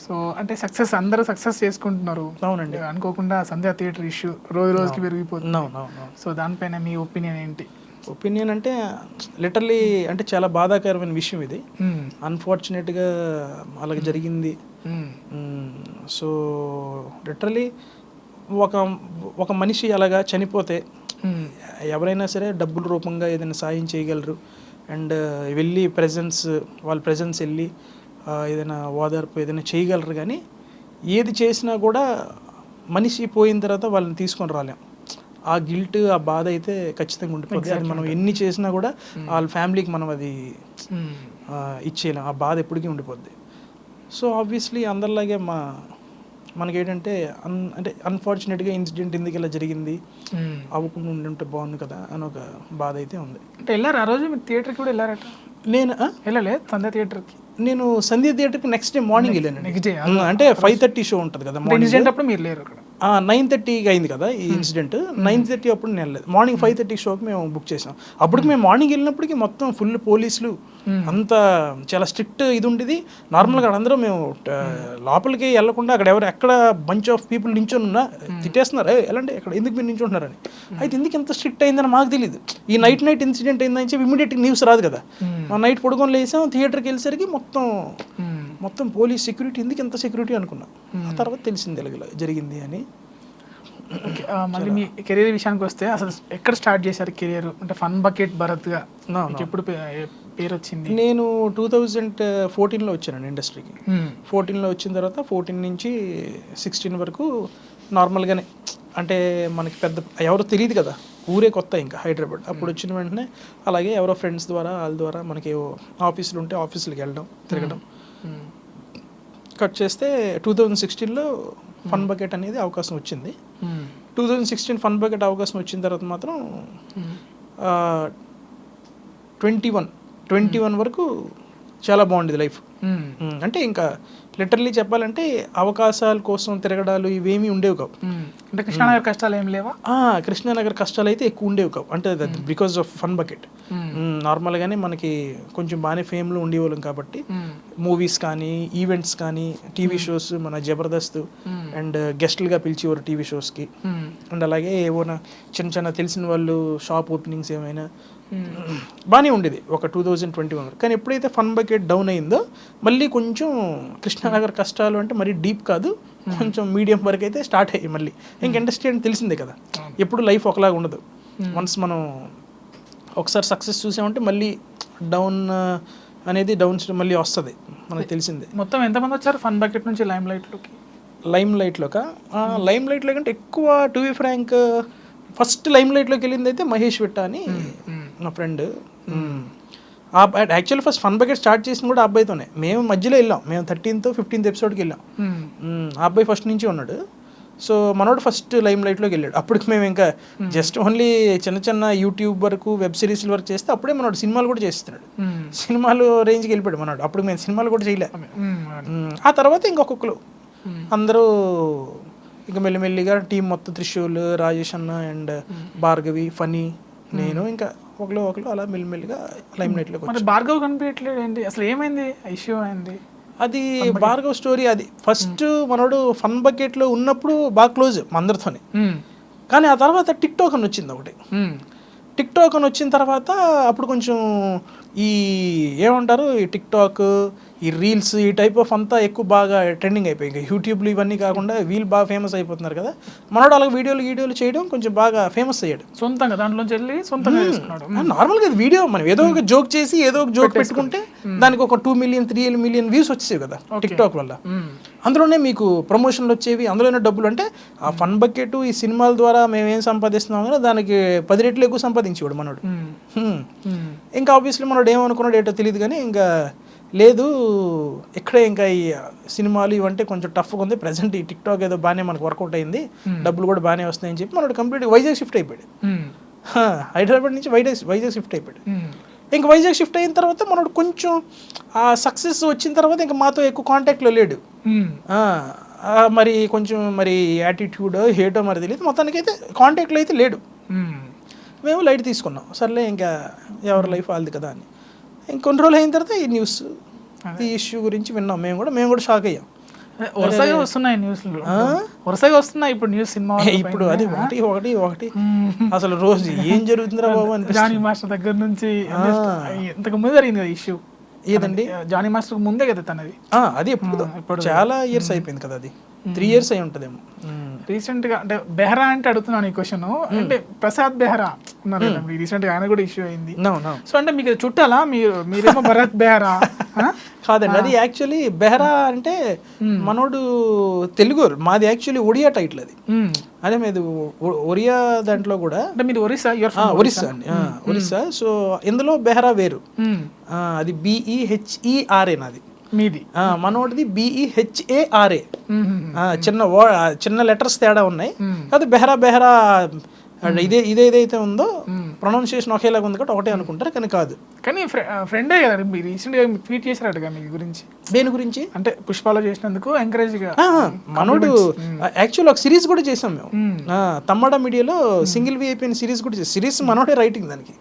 సో అంటే అందరూ సక్సెస్ చేసుకుంటున్నారు. అవునండి, అనుకోకుండా సంధ్యా థియేటర్ ఇష్యూ రోజుకి పెరిగిపోతుంది. సో దానిపైన మీ ఒపీనియన్ ఏంటి? ఒపీనియన్ అంటే లిటరలీ అంటే చాలా బాధాకరమైన విషయం ఇది, అన్ఫార్చునేట్గా అలాగ జరిగింది. సో లిటరలీ ఒక మనిషి అలాగా చనిపోతే ఎవరైనా సరే డబ్బుల రూపంగా ఏదైనా సాయం చేయగలరు, అండ్ వెళ్ళి వాళ్ళ ప్రెజెన్స్ వెళ్ళి ఏదైనా ఓదార్పు ఏదైనా చేయగలరు, కానీ ఏది చేసినా కూడా మనిషి పోయిన తర్వాత వాళ్ళని తీసుకొని రాలేం. ఆ గిల్ట్ ఆ బాధ అయితే ఖచ్చితంగా ఉండిపోతుంది, అది మనం ఎన్ని చేసినా కూడా వాళ్ళ ఫ్యామిలీకి మనం అది ఇచ్చేయలేం, ఆ బాధ ఎప్పటికీ ఉండిపోద్ది. సో ఆబ్వియస్లీ అందరిలాగే మా మనకేంటంటే అంటే అన్ఫార్చునేట్గా ఇన్సిడెంట్ ఎందుకు ఇలా జరిగింది, అవ్వకుండా ఉంటే బాగుంది కదా అని ఒక బాధ అయితే ఉంది. అంటే వెళ్ళారు ఆ రోజు మీరు థియేటర్కి కూడా వెళ్ళారట? నేను వెళ్ళలే సంధ్య థియేటర్కి. నేను సంధ్య థియేటర్కి నెక్స్ట్ డే మార్నింగ్ వెళ్ళాను. నెక్స్ట్ డే అంటే 5:30 షో ఉంటుంది కదా ఇన్సిడెంట్ అప్పుడు మీరు లేరు అక్కడ. 9:30కి అయింది కదా ఈ ఇన్సిడెంట్. 9:30 అప్పుడు నేను వెళ్ళలేదు. మార్నింగ్ 5:30 షోకి మేము బుక్ చేసాం. అప్పటికి మేము మార్నింగ్ వెళ్ళినప్పటికి మొత్తం ఫుల్ పోలీసులు అంతా చాలా స్ట్రిక్ట్ ఇది ఉండేది. నార్మల్గా అందరూ మేము లోపలికి వెళ్ళకుండా అక్కడ ఎక్కడ బంచ్ ఆఫ్ పీపుల్ నించొని ఉన్నా తిట్టేస్తున్నారు, ఎలాంటి అక్కడ ఎందుకు మీరు నించుంటున్నారని. అయితే ఎందుకు ఎంత స్ట్రిక్ట్ అయిందని మాకు తెలియదు. ఈ నైట్ ఇన్సిడెంట్ అయిందని చెప్పి ఇమీడియట్గా న్యూస్ రాదు కదా. మా నైట్ పడుకొని లేసాం, థియేటర్కి వెళ్ళేసరికి మొత్తం పోలీస్ సెక్యూరిటీ, ఎందుకు ఎంత సెక్యూరిటీ అనుకున్నా. ఆ తర్వాత తెలిసింది ఇలా జరిగింది అని. మళ్ళీ మీ కెరీర్ విషయానికి వస్తే అసలు ఎక్కడ స్టార్ట్ చేశారు కెరీర్? అంటే ఫన్ బకెట్ భరత్గా ఎప్పుడు పేరు వచ్చింది? నేను 2014లో వచ్చానండి ఇండస్ట్రీకి. 14లో వచ్చిన తర్వాత 14 నుంచి 16 వరకు నార్మల్గానే, అంటే మనకి పెద్ద ఎవరో తెలియదు కదా, ఊరే కొత్త ఇంకా హైదరాబాద్. అప్పుడు వచ్చిన వెంటనే అలాగే ఎవరో ఫ్రెండ్స్ ద్వారా వాళ్ళ ద్వారా మనకి ఆఫీసులు ఉంటే ఆఫీసులకి వెళ్ళడం తిరగడం. కట్ చేస్తే 2016లో ఫన్ బకెట్ అనేది అవకాశం వచ్చింది. 2016 ఫన్ బకెట్ అవకాశం వచ్చిన తర్వాత మాత్రం 21 వరకు చాలా బాగుండేది లైఫ్. అంటే ఇంకా లిటరలీ చెప్పాలంటే అవకాశాల కోసం తిరగడాలు ఇవేమీ ఉండేవి కావు. అంటే కృష్ణానగర్ కష్టాలు ఏం లేవా? కృష్ణానగర్ కష్టాలు అయితే ఎక్కువ ఉండేవి కావు. అంటే బికాస్ ఆఫ్ ఫన్ బకెట్ నార్మల్గానే మనకి కొంచెం బాగానే ఫేమ్లో ఉండేవాళ్ళం కాబట్టి మూవీస్ కానీ ఈవెంట్స్ కానీ టీవీ షోస్ మన జబర్దస్త్ అండ్ గెస్ట్లుగా పిలిచేవారు టీవీ షోస్కి. అండ్ అలాగే ఏమైనా చిన్న తెలిసిన వాళ్ళు షాప్ ఓపెనింగ్స్ ఏమైనా బాగానే ఉండేది ఒక 2021. కానీ ఎప్పుడైతే ఫన్ బకెట్ డౌన్ అయిందో మళ్ళీ కొంచెం కృష్ణానగర్ కష్టాలు అంటే మరీ డీప్ కాదు, కొంచెం మీడియం వరకు అయితే స్టార్ట్ అయ్యి మళ్ళీ. ఇంక ఇండస్ట్రీ అంటే తెలిసిందే కదా, ఎప్పుడు లైఫ్ ఒకలాగా ఉండదు. వన్స్ మనం ఒకసారి సక్సెస్ చూసామంటే మళ్ళీ డౌన్ అనేది మళ్ళీ వస్తుంది, మనకు తెలిసిందే. మొత్తం ఎంతమంది వచ్చారు ఫన్ బకెట్ నుంచి లైమ్ లైట్లోకి? లైమ్ లైట్లో కంటే ఎక్కువ to be frank first lime లైట్లోకి వెళ్ళింది అయితే మహేష్ విట్ట అని నా friend. Actually first fun bucket start చేసింది కూడా ఆ అబ్బాయితోనే. మేము మధ్యలో వెళ్ళాం, మేము 13th 15th ఎపిసోడ్కి వెళ్ళాం. ఆ అబ్బాయి ఫస్ట్ నుంచి ఉన్నాడు. సో మనోడు ఫస్ట్ లైమ్ లైట్లోకి వెళ్ళాడు. అప్పటికి మేము ఇంకా జస్ట్ ఓన్లీ చిన్న యూట్యూబ్ వరకు వెబ్ సిరీస్ల వరకు చేస్తే అప్పుడే మనోడు సినిమాలు కూడా చేస్తున్నాడు. సినిమాలు రేంజ్కి వెళ్ళిపోయాడు మనోడు. అప్పుడు మేము సినిమాలు కూడా చేయలే. ఆ తర్వాత ఇంకొకరు అందరూ ఇంకా మెల్లిమెల్లిగా టీం మొత్తం త్రిశూల్, రాజేష్ అన్న అండ్ భార్గవి, ఫనీ, నేను ఇంకా ఒకరు అలా మెల్లిమెల్లిగా లైమ్ లైట్లోకి వచ్చాను. భార్గవ్ కనిపించట్లేదు ఏంటి అసలు? ఏమైంది ఇష్యూ అయింది? అది భార్గవ్ స్టోరీ. అది ఫస్ట్ మనోడు ఫన్ బకెట్లో ఉన్నప్పుడు బాగా క్లోజ్ అందరితోనే. కానీ ఆ తర్వాత టిక్ టాక్ అని వచ్చింది ఒకటి. టిక్ టాక్ అని వచ్చిన తర్వాత అప్పుడు కొంచెం ఈ ఏమంటారు ఈ టిక్ టాక్, ఈ రీల్స్, ఈ టైప్ ఆఫ్ అంతా ఎక్కువ బాగా ట్రెండింగ్ అయిపోయి. ఇంకా యూట్యూబ్లు ఇవన్నీ కాకుండా వీళ్ళు బాగా ఫేమస్ అయిపోతున్నారు కదా. మనోడు అలాగే వీడియోలు చేయడం కొంచెం బాగా ఫేమస్ అయ్యాడు. సొంతంగా దాంట్లోంచి వెళ్ళి సొంతంగా చేసుకున్నాడు. నార్మల్గా వీడియో మనం ఏదో ఒక జోక్ చేసి ఏదో ఒక జోక్ పెట్టుకుంటే దానికి ఒక 2 million 3 million వ్యూస్ వచ్చేవి కదా టిక్ టాక్ వల్ల. అందులోనే మీకు ప్రమోషన్లు వచ్చేవి, అందులోనే డబ్బులు. అంటే ఆ ఫన్ బకెట్ ఈ సినిమాల ద్వారా మేము ఏం సంపాదిస్తున్నాం కదా దానికి 10 రెట్లు ఎక్కువ సంపాదించేవాడు మనోడు. ఇంకా ఆబ్వియస్లీ మనోడు ఏమనుకున్నాడు ఏంటో తెలియదు, కానీ ఇంకా లేదు ఇక్కడే ఇంకా ఈ సినిమాలు ఇవంటే కొంచెం టఫ్గా ఉంది. ప్రజెంట్ ఈ టిక్ టాక్ ఏదో బాగానే మనకు వర్కౌట్ అయింది, డబ్బులు కూడా బాగానే వస్తాయని చెప్పి మనోడు కంప్లీట్గా వైజాగ్ షిఫ్ట్ అయిపోయాడు. హైదరాబాద్ నుంచి వైజాగ్ షిఫ్ట్ అయిపోయాడు. ఇంకా వైజాగ్ షిఫ్ట్ అయిన తర్వాత మనోడు కొంచెం ఆ సక్సెస్ వచ్చిన తర్వాత ఇంకా మాతో ఎక్కువ కాంటాక్ట్లో లేడు. మరి కొంచెం మరి యాటిట్యూడ్ హేటో మరి తెలియదు, మొత్తానికి అయితే కాంటాక్ట్లో అయితే లేడు. మేము లైట్ తీసుకున్నాం, సర్లే ఇంకా ఎవరి లైఫ్ వాళ్ళది కదా అని. ఇంకొన్ని రోజులు అయిన తర్వాత ఈ న్యూస్, ఈ ఇష్యూ గురించి విన్నాం. మేము కూడా షాక్ అయ్యాం. వరుసగా వస్తున్నాయి న్యూస్లు, వరుసగా వస్తున్నాయి ఇప్పుడు న్యూస్ సినిమా. ఇప్పుడు అది ఒకటి అసలు రోజు ఏం జరుగుతుందిరా బాబు అని. జానీ మాస్టర్ దగ్గర నుంచి ఇంతకు ముందు జరిగింది కదా ఇష్యూ. ఏదండి? జానీ మాస్టర్ ముందే కదా తనది. అది ఇప్పుడు చాలా ఇయర్స్ అయిపోయింది కదా, అది 3 years అయి ఉంటుందేమో. రీసెంట్ గా అంటే బెహ్రా అంటే అడుగుతున్నాను ఈ క్వశ్చన్. అంటే ప్రసాద్ బెహ్రా ఉన్నారు కదా, రీసెంట్ గా ఆయన కూడా ఇష్యూ అయింది. సో అంటే మీకు చుట్టాలా మీరేమో భరత్ బెహ్రా? కాదండి, అది యాక్చువల్లీ బెహ్రా అంటే మనోడు తెలుగు, మాది యాక్చువల్లీ ఒడియా టైటిల్ అది. అదే మీది ఒరియా దాంట్లో కూడా. అంటే మీరు ఒరిస్సా? ఒరిస్సా అండి, ఒరిస్సా. సో ఇందులో బెహ్రా వేరు, అది BEHERA నాది. మీది మనోడిది BEHARA. చిన్న లెటర్స్ తేడా ఉన్నాయి. కాదు బెహరా బెహరా ఇదేదైతే ఉందో ప్రొనౌన్సియేషన్ ఒకేలాగా ఉంది కాబట్టి ఒకటే అనుకుంటారు, కానీ కాదు. కానీ ఫ్రెండే కదా మీరు రీసెంట్గా ట్వీట్ చేశారట మీ గురించి. దేని గురించి? అంటే పుష్పాలో చేసినందుకు ఎంకరేజ్గా. మనోడు యాక్చువల్ ఒక సిరీస్ కూడా చేసాం మేము తమ్మడ మీడియాలో, సింగిల్ VIP అని సిరీస్ కూడా చేసాం. సిరీస్ మనోడే రైటింగ్, దానికి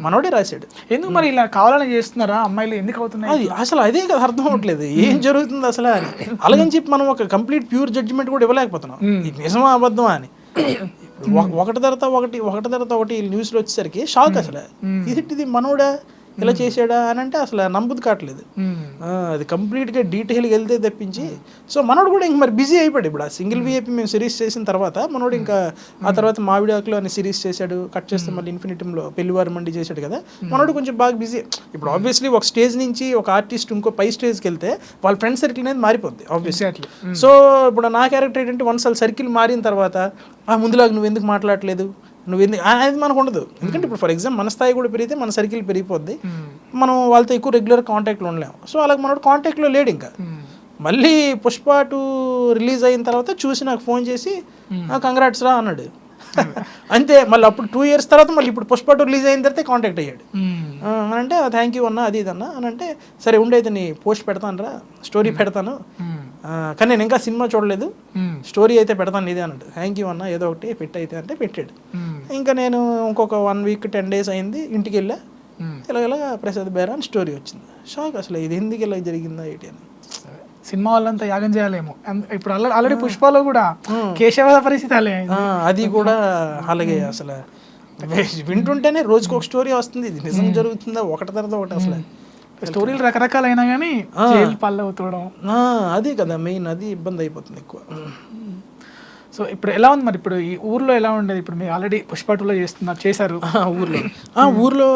మనోడే రాశాడు. ఎందుకు మరి ఇలా కావాలని చేస్తున్నారా అమ్మాయిలు, ఎందుకు అవుతున్నాయి అది అసలు అదే కదా అర్థం అవ్వట్లేదు, ఏం జరుగుతుంది అసలు అని. అలాగని చెప్పి మనం ఒక కంప్లీట్ ప్యూర్ జడ్జిమెంట్ కూడా ఇవ్వలేకపోతున్నాం, ఇది నిజమా అబద్ధమా అని. ఒకటి తర్వాత ఒకటి న్యూస్లో వచ్చేసరికి షాక్. అసలు ఇది మనోడా ఇలా చేసాడా అని అంటే అసలు నమ్మదు కావట్లేదు. అది కంప్లీట్గా డీటెయిల్గా వెళ్తే తప్పించి. సో మనోడు కూడా ఇంక మరి బిజీ అయిపోయాడు. ఇప్పుడు ఆ సింగిల్ VIP మేము సిరీస్ చేసిన తర్వాత మనోడు ఇంకా ఆ తర్వాత మావిడాకులో అని సిరీస్ చేశాడు, కట్ చేస్తే మళ్ళీ ఇన్ఫినిటీలో పెళ్లివారు మండి చేశాడు కదా. మనోడు కొంచెం బాగా బిజీ. ఇప్పుడు ఆబ్వియస్లీ ఒక స్టేజ్ నుంచి ఒక ఆర్టిస్ట్ ఇంకో పై స్టేజ్కి వెళ్తే వాళ్ళ ఫ్రెండ్ సర్కిల్ అనేది మారిపోద్ది ఆబ్వియస్లీ. సో ఇప్పుడు నా క్యారెక్టర్ ఏంటంటే వన్స్ వాళ్ళ సర్కిల్ మారిన తర్వాత ముందులాగా నువ్వు ఎందుకు మాట్లాడలేదు, నువ్వు అనేది మనకు ఉండదు. ఎందుకంటే ఇప్పుడు ఫర్ ఎగ్జాంపుల్ మన స్థాయి కూడా పెరిగితే మన సర్కిల్ పెరిగిపోద్ది, మనం వాళ్ళతో ఎక్కువ రెగ్యులర్ కాంటాక్ట్లో ఉండలేము. సో అలాగే మనోడు కాంటాక్ట్లో లేడు. ఇంకా మళ్ళీ పుష్ప 2 రిలీజ్ అయిన తర్వాత చూసి నాకు ఫోన్ చేసి కంగ్రాట్స్ రా అన్నాడు. అంతే. మళ్ళీ అప్పుడు 2 years తర్వాత మళ్ళీ ఇప్పుడు పుష్ప 2 రిలీజ్ అయిన తర్వాత కాంటాక్ట్ అయ్యాడు. అని అంటే థ్యాంక్ యూ అన్న, అది ఇదన్నా అని అంటే, సరే ఉండైతే నీ పోస్ట్ పెడతాను రా, స్టోరీ పెడతాను, కానీ నేను ఇంకా సినిమా చూడలేదు, స్టోరీ అయితే పెడతాను ఇదే అన్నాడు. థ్యాంక్ యూ అన్న, ఏదో ఒకటి పెట్టయితే అంటే పెట్టాడు. ఇంకా నేను ఇంకొక 1 week 10 days అయింది, ఇంటికి వెళ్ళా, ఇలాగ ప్రసాద్ బెహరా అని స్టోరీ వచ్చింది. షాక్ అసలు, ఇది ఎందుకు ఇలా జరిగిందా ఏంటి అని. సినిమా వాళ్ళంతా యాగం చేయాలేమో. ఇప్పుడు ఆల్రెడీ పుష్పలో కూడా కేశవ పరిస్థితి అలే, అది కూడా అలాగే. అసలు వింటుంటేనే రోజుకి ఒక స్టోరీ వస్తుంది, ఇది నిజం జరుగుతుందా ఒకటి తర్వాత ఒకటి. అసలు స్టోరీలు రకరకాలైనా కానీ జైలు పల్లవుతూడడం, అది కదా మెయిన్, అది ఇబ్బంది అయిపోతుంది ఎక్కువ. సో ఇప్పుడు ఎలా ఉంది మరి, ఇప్పుడు ఈ ఊర్లో ఎలా ఉండేది? ఇప్పుడు మీరు ఆల్రెడీ పుష్ప 2లో చేశారు ఊర్లో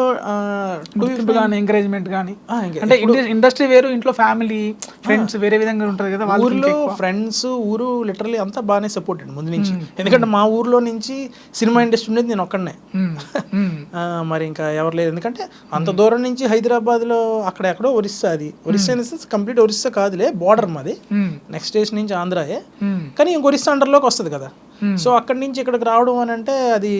గుర్తింపు కానీ ఎంకరేజ్మెంట్ కానీ, అంటే ఇండస్ట్రీ వేరు, ఇంట్లో ఫ్యామిలీ ఫ్రెండ్స్ వేరే విధంగా ఉంటుంది కదా. ఊర్లో ఫ్రెండ్స్, ఊరు లిటరలీ అంతా బాగానే సపోర్టెడ్ ముందు నుంచి. ఎందుకంటే మా ఊర్లో నుంచి సినిమా ఇండస్ట్రీ ఉండేది నేను ఒక్కడనే, మరి ఇంకా ఎవరు లేరు. ఎందుకంటే అంత దూరం నుంచి హైదరాబాద్లో అక్కడెక్కడో ఒరిస్సా, అది ఒరిస్సా కంప్లీట్ ఒరిస్సా కాదులే, బార్డర్ మాది, నెక్స్ట్ స్టేషన్ నుంచి ఆంధ్రాయే, కానీ ఇంక ఒరిస్సా అండర్లోకి వస్తుంది కదా. సో అక్కడి నుంచి ఇక్కడికి రావడం అని అంటే అది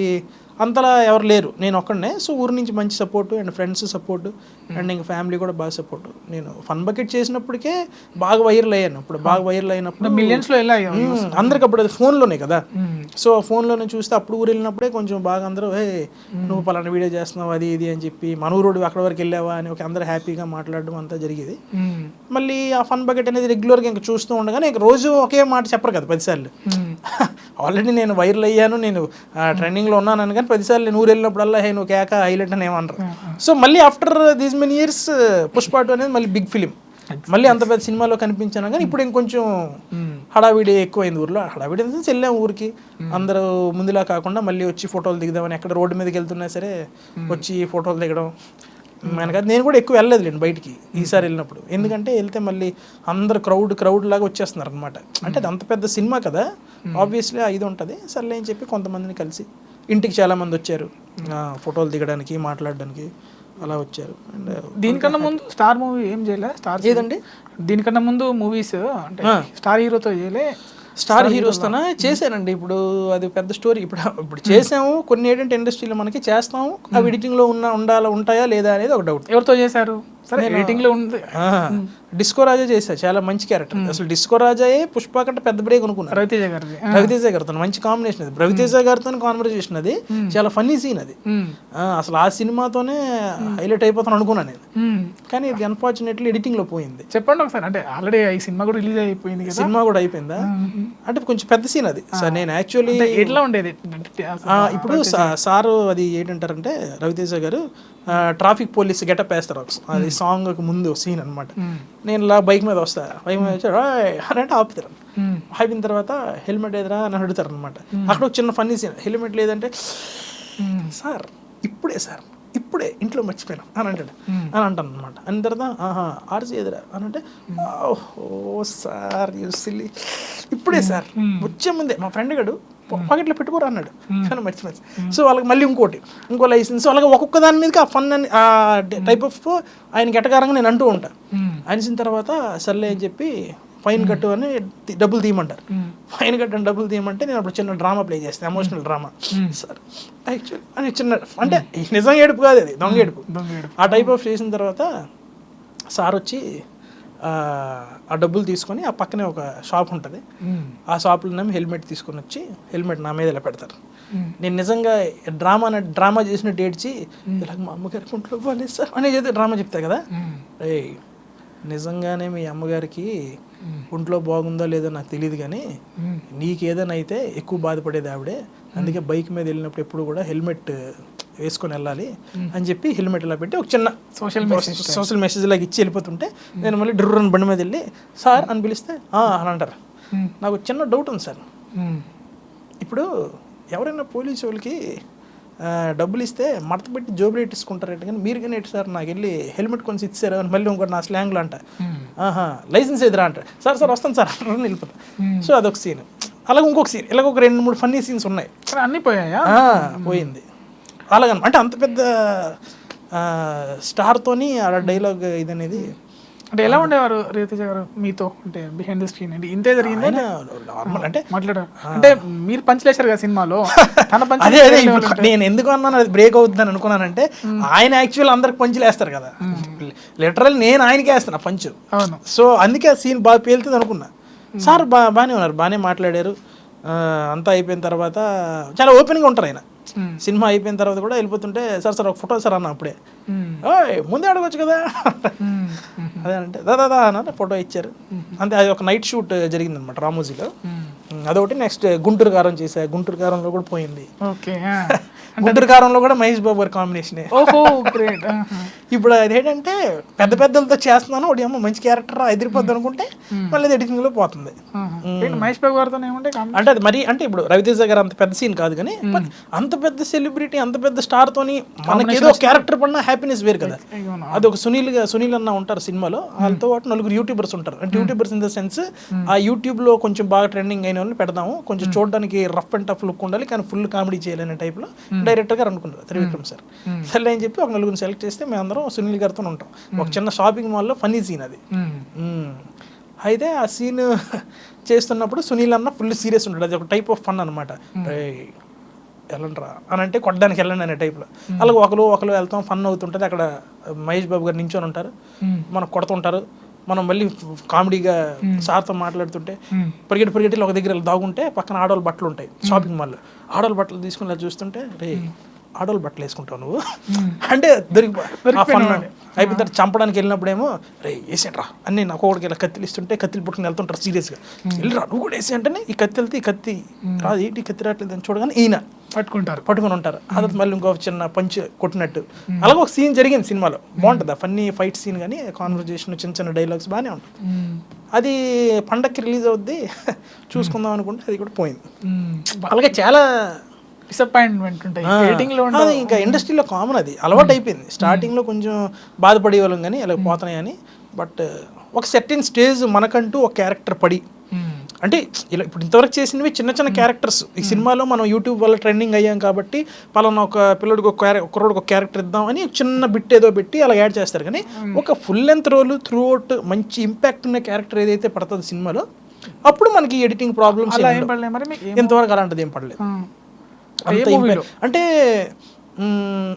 అంతలా ఎవరు లేరు, నేను ఒక్కడనే. సో ఊరు నుంచి మంచి support and friends support and ఇంకా ఫ్యామిలీ కూడా బాగా సపోర్టు. నేను ఫన్ బకెట్ చేసినప్పటికే బాగా వైరల్ అయ్యాను. ఇప్పుడు బాగా వైరల్ అయినప్పుడు మిలియన్స్లో అందరికి అప్పుడు అది ఫోన్లోనే కదా. సో ఫోన్లోనే చూస్తే అప్పుడు ఊరు వెళ్ళినప్పుడే కొంచెం బాగా అందరూ నువ్వు పలానా వీడియో చేస్తున్నావు అది ఇది అని చెప్పి, మన ఊరోడు అక్కడ వరకు వెళ్ళావా అని ఒక అందరూ హ్యాపీగా మాట్లాడడం అంతా జరిగేది. మళ్ళీ ఆ ఫన్ బకెట్ అనేది రెగ్యులర్గా ఇంకా చూస్తూ ఉండగానే ఇంక రోజు ఒకే మాట చెప్పరు కదా 10 సార్లు. ఆల్రెడీ నేను వైరల్ అయ్యాను, నేను ట్రెండింగ్లో ఉన్నాను కానీ 10 సార్లు నేను ఊరు వెళ్ళినప్పుడల్లా నువ్వు కేక హైలైట్ అని ఏమన్నారు. సో మళ్ళీ after these many years Pushpa 2 అనేది మళ్ళీ బిగ్ ఫిలిం, మళ్ళీ అంత పెద్ద సినిమాలో కనిపించాను. కానీ ఇప్పుడు ఇంకొంచెం హడావిడి ఎక్కువైంది ఊర్లో. హడావిడి అంటే వెళ్ళాం ఊరికి, అందరూ ముందులా కాకుండా మళ్ళీ వచ్చి ఫోటోలు దిగుదామని, ఎక్కడ రోడ్డు మీదకి వెళ్తున్నా సరే వచ్చి ఫోటోలు దిగడం. మనకి నేను కూడా ఎక్కువ వెళ్ళలేదు లేండి బయటికి ఈసారి వెళ్ళినప్పుడు, ఎందుకంటే వెళ్తే మళ్ళీ అందరు క్రౌడ్ లాగా వచ్చేస్తున్నారు అనమాట. అంటే అది అంత పెద్ద సినిమా కదా, ఆబ్వియస్లీ ఇది ఉంటుంది. సర్లే అని చెప్పి కొంతమందిని కలిసి, ఇంటికి చాలామంది వచ్చారు ఫోటోలు దిగడానికి, మాట్లాడడానికి అలా వచ్చారు. అండ్ దీనికన్నా ముందు స్టార్ మూవీ ఏం చేయలే? స్టార్ ఏదండి? దీనికన్నా ముందు మూవీస్ అంటే స్టార్ హీరోతో చేయలే? స్టార్ హీరోస్తోనే చేశానండి. ఇప్పుడు అది పెద్ద స్టోరీ. ఇప్పుడు చేసాము కొన్ని ఏంటంటే ఇండస్ట్రీలో మనకి చేస్తాము, అవి ఎడిటింగ్లో ఉంటాయా లేదా అనేది ఒక డౌట్. ఎవరితో చేశారు? సరే ఎడిటింగ్లో ఉంది. డిస్కో రాజా చేశా, చాలా మంచి క్యారెక్టర్. అసలు డిస్కో రాజాయే పుష్ప కంటే పెద్ద బ్రేక్ అనుకున్నాను. రవితేజ గారితో మంచి కాంబినేషన్ అది, రవితేజ గారితో కాన్వర్సేషన్ అది చాలా ఫన్నీ సీన్ అది. అసలు ఆ సినిమాతోనే హైలైట్ అయిపోతాను అనుకున్నాను నేను, కానీ ఇది అన్ఫార్చునేట్లీ ఎడిటింగ్ లో పోయింది. చెప్పండి ఒకసారి, అంటే ఆల్రెడీ ఈ సినిమా కూడా రిలీజ్ అయిపోయింది, సినిమా కూడా అయిపోయిందా? అంటే కొంచెం పెద్ద సీన్ అది సార్. నేను యాక్చువల్లీ ఎట్లా ఉండేది ఇప్పుడు సారు అది ఏంటంటారంటే రవితేజ గారు ట్రాఫిక్ పోలీస్ గెటప్ వేస్తారు అది సాంగ్ ముందు సీన్ అనమాట. నేను ఇలా బైక్ మీద వస్తా, బైక్ మీద వచ్చి అని అంటే ఆపుతారు. ఆపిన తర్వాత హెల్మెట్ ఏదరా అని అడుగుతారు అనమాట. అక్కడ ఒక చిన్న ఫన్నీ సీన్, హెల్మెట్ లేదంటే సార్ ఇప్పుడే ఇంట్లో మర్చిపోయాను అని అంటాడు అని అంటాను అనమాట. అని తర్వాత ఆర్సీ ఎదురా అని అంటే ఓ సార్ యూ సిల్లీ ఇప్పుడే సార్ వచ్చే ముందే మా ఫ్రెండ్ గడు పాకెట్లో పెట్టుకోరు అన్నాడు, కానీ మర్చిపోయింది. సో వాళ్ళకి మళ్ళీ ఇంకో లైసెన్స్, అలాగే ఒక్కొక్క దాని మీదకి ఆ ఫన్ అని ఆ టైప్ ఆఫ్ ఆయనకి ఎటకారంగా నేను అంటూ ఉంటాను. అనిసిన తర్వాత సర్లే అని చెప్పి ఫైన్ కట్టు అని డబ్బులు తీయమంటారు. ఫైన్ కట్టు అని డబ్బులు తీయమంటే నేను అప్పుడు చిన్న డ్రామా ప్లే చేస్తాను, ఎమోషనల్ డ్రామా సార్ యాక్చువల్ అని చిన్న, అంటే నిజం ఏడుపు కాదు, అది దొంగ ఏడుపు. ఆ టైప్ ఆఫ్ చేసిన తర్వాత సార్ వచ్చి ఆ డబ్బులు తీసుకొని ఆ పక్కనే ఒక షాప్ ఉంటుంది, ఆ షాప్లో హెల్మెట్ తీసుకొని వచ్చి హెల్మెట్ నా మీద ఇలా పెడతారు. నేను నిజంగా డ్రామా చేసినట్టు ఏడ్చి ఇలా మా అమ్మగారికి ఒంట్లో బాగాలేదు సార్ అనేది డ్రామా చెప్తారు కదా, నిజంగానే మీ అమ్మగారికి ఒంట్లో బాగుందో లేదో నాకు తెలియదు, కానీ నీకేదైనా అయితే ఎక్కువ బాధపడేది ఆవిడే, అందుకే బైక్ మీద వెళ్ళినప్పుడు ఎప్పుడు కూడా హెల్మెట్ వేసుకొని వెళ్ళాలి అని చెప్పి హెల్మెట్ ఇలా పెట్టి ఒక చిన్న సోషల్ మెసేజ్ లాగా ఇచ్చి వెళ్ళిపోతుంటే నేను మళ్ళీ డ్రూరన్ బండి మీద వెళ్ళి సార్ అని పిలిస్తే అని అంటారు. నాకు చిన్న డౌట్ ఉంది సార్, ఇప్పుడు ఎవరైనా పోలీసు వాళ్ళకి డబ్బులు ఇస్తే మడత పెట్టి జోబులు పెట్టించుకుంటారంటే, కానీ మీరు కానీ ఏంటి సార్ నాకు వెళ్ళి హెల్మెట్ కొనిసి ఇచ్చారు అని మళ్ళీ ఇంకోటి నా స్లాంగ్లో అంట, లైసెన్స్ ఎదురా అంటారు, సార్ వస్తాను సార్ అని వెళ్ళిపోతా. సో అదొక సీన్. అలాగే ఇంకొక సీన్, ఇలాగ ఒక 2-3 ఫన్నీ సీన్స్ ఉన్నాయి. అన్నీ పోయాయా? పోయింది అలాగని, అంటే అంత పెద్ద స్టార్తోని ఆ డైలాగ్ ఇది అనేది. అంటే ఎలా ఉండేవారు రవితేజ గారు మీతో, అంటే బిహైండ్ ద స్క్రీన్ అంటే ఇంతే జరిగింది నార్మల్ అంటే మాట్లాడారు, అంటే మీరు పంచలేశారు కదా సినిమాలో, అదే నేను ఎందుకు అన్నాను అది బ్రేక్ అవుతుందని అనుకున్నానంటే, ఆయన యాక్చువల్ అందరికి పంచులు వేస్తారు కదా, లిటరల్ నేను ఆయనకి వేస్తాను పంచు. సో అందుకే ఆ సీన్ బాగా పేలుతుంది అనుకున్నా. సార్ బాగానే ఉన్నారు, బాగానే మాట్లాడారు. అంతా అయిపోయిన తర్వాత చాలా ఓపెన్గా ఉంటారు ఆయన. సినిమా అయిపోయిన తర్వాత కూడా వెళ్ళిపోతుంటే సార్ ఒక ఫోటో సార్ అన్న, అప్పుడే ముందే అడగచ్చు కదా అదే అంటే దాదా అన్న ఫోటో ఇచ్చారు అంతే. అది ఒక నైట్ షూట్ జరిగింది అనమాట రామోజీలో, అదొకటి. నెక్స్ట్ గుంటూరు కారం చేశా, గుంటూరు కారంలో కూడా పోయింది. గుంటూరు కారంలో కూడా మహేష్ బాబు గారి కాంబినేషన్. ఇప్పుడు అదేంటంటే పెద్ద పెద్దలతో చేస్తున్నాను, ఒకటి ఏమో మంచి క్యారెక్టర్ ఎదిరిపోద్ది అనుకుంటే మళ్ళీ ఎడిటింగ్ లో పోతుంది. మహేష్ బాబు గారితో అంటే అది మరి, అంటే ఇప్పుడు రవితేజ గారు అంత పెద్ద సీన్ కాదు, కానీ అంత పెద్ద సెలబ్రిటీ అంత పెద్ద స్టార్ తోని మనకి ఏదో క్యారెక్టర్ పడిన హ్యాపీనెస్ వేరు కదా. అది ఒక సునీల్ అన్న ఉంటారు సినిమాలో, వాళ్ళతో పాటు 4 యూట్యూబర్స్ ఉంటారు. అంటే యూట్యూబర్స్ ఇన్ ద సెన్స్ ఆ యూట్యూబ్ లో కొంచెం బాగా ట్రెండింగ్ అయిన వాళ్ళని పెడదాము, కొంచెం చూడడానికి రఫ్ అండ్ టఫ్ లుక్ ఉండాలి, కానీ ఫుల్ కామెడీ చేయాలనే టైప్ లో డైరెక్టర్ గారు అనుకున్నారు త్రివిక్రమ్ సార్. సరే అని చెప్పి ఒక 4 సెలెక్ట్ చేస్తే మేమందరం సునీల్ గారితో ఉంటాం. ఒక చిన్న షాపింగ్ మాల్లో ఫన్నీ సీన్ అది. అయితే ఆ సీన్ చేస్తున్నప్పుడు సునీల్ అన్న ఫుల్ సీరియస్ ఉంటాడు, అది ఒక టైప్ ఆఫ్ ఫన్ అనమాట. వెళ్ళండిరా అని అంటే కొట్టడానికి వెళ్ళండి అనే టైప్లో. అలాగే ఒకరు వెళ్తాం, ఫన్ అవుతుంటుంది. అక్కడ మహేష్ బాబు గారు నించొని ఉంటారు, మనకు కొడుతుంటారు. మనం మళ్ళీ కామెడీగా సార్తో మాట్లాడుతుంటే పరిగెట్టి ఒక దగ్గర దాగుంటే పక్కన ఆడవాళ్ళ బట్టలు ఉంటాయి షాపింగ్ మాల్లో. ఆడవాళ్ళ బట్టలు తీసుకుని చూస్తుంటే రే ఆడవాళ్ళు బట్టలు వేసుకుంటావు నువ్వు అంటే అయిపోయిన తర్వాత చంపడానికి వెళ్ళినప్పుడేమో రే వేసేంట్రా అని నాకు ఒకటికి ఇలా కత్తిలు ఇస్తుంటే కత్తిలు పుట్టుకుని వెళ్తుంటారు సీరియస్గా. వెళ్ళిరా నువ్వు కూడా వేసే అంటేనే ఈ కత్తి వెళ్తే ఈ కత్తి రాదు, ఏంటి కత్తి రావట్లేదు అని చూడగానే ఈయన పట్టుకుని ఉంటారు. అదే మళ్ళీ ఇంకో చిన్న పంచ్ కొట్టినట్టు అలాగే ఒక సీన్ జరిగింది సినిమాలో. బాగుంటుంది ఆ ఫన్నీ ఫైట్ సీన్, కానీ కాన్వర్జేషన్ చిన్న డైలాగ్స్ బాగానే ఉంటుంది. అది పండక్కి రిలీజ్ అవుద్ది చూసుకుందాం అనుకుంటే అది కూడా పోయింది. అలాగే చాలా డిసప్పాయింట్మెంట్ ఉంటాయి ఎడిటింగ్లో. అది ఇంకా ఇండస్ట్రీలో కామన్, అది అలవాటు అయిపోయింది. స్టార్టింగ్లో కొంచెం బాధపడే వాళ్ళం కానీ అలా పోతున్నాయని. బట్ ఒక సెర్టైన్ స్టేజ్ మనకంటూ ఒక క్యారెక్టర్ పడి, అంటే ఇలా ఇప్పుడు ఇంతవరకు చేసినవి చిన్న క్యారెక్టర్స్. ఈ సినిమాలో మనం యూట్యూబ్ వల్ల ట్రెండింగ్ అయ్యాం కాబట్టి పలానా ఒక పిల్లడికి ఒక క్యారెక్టర్ ఇద్దాం అని చిన్న బిట్ ఏదో పెట్టి అలా యాడ్ చేస్తారు. కానీ ఒక full length role throughout మంచి ఇంపాక్ట్ ఉన్న క్యారెక్టర్ ఏదైతే పడుతుంది సినిమాలో, అప్పుడు మనకి ఎడిటింగ్ ప్రాబ్లమ్స్ ఇంతవరకు అలాంటిది ఏం పడలేదు. అంటే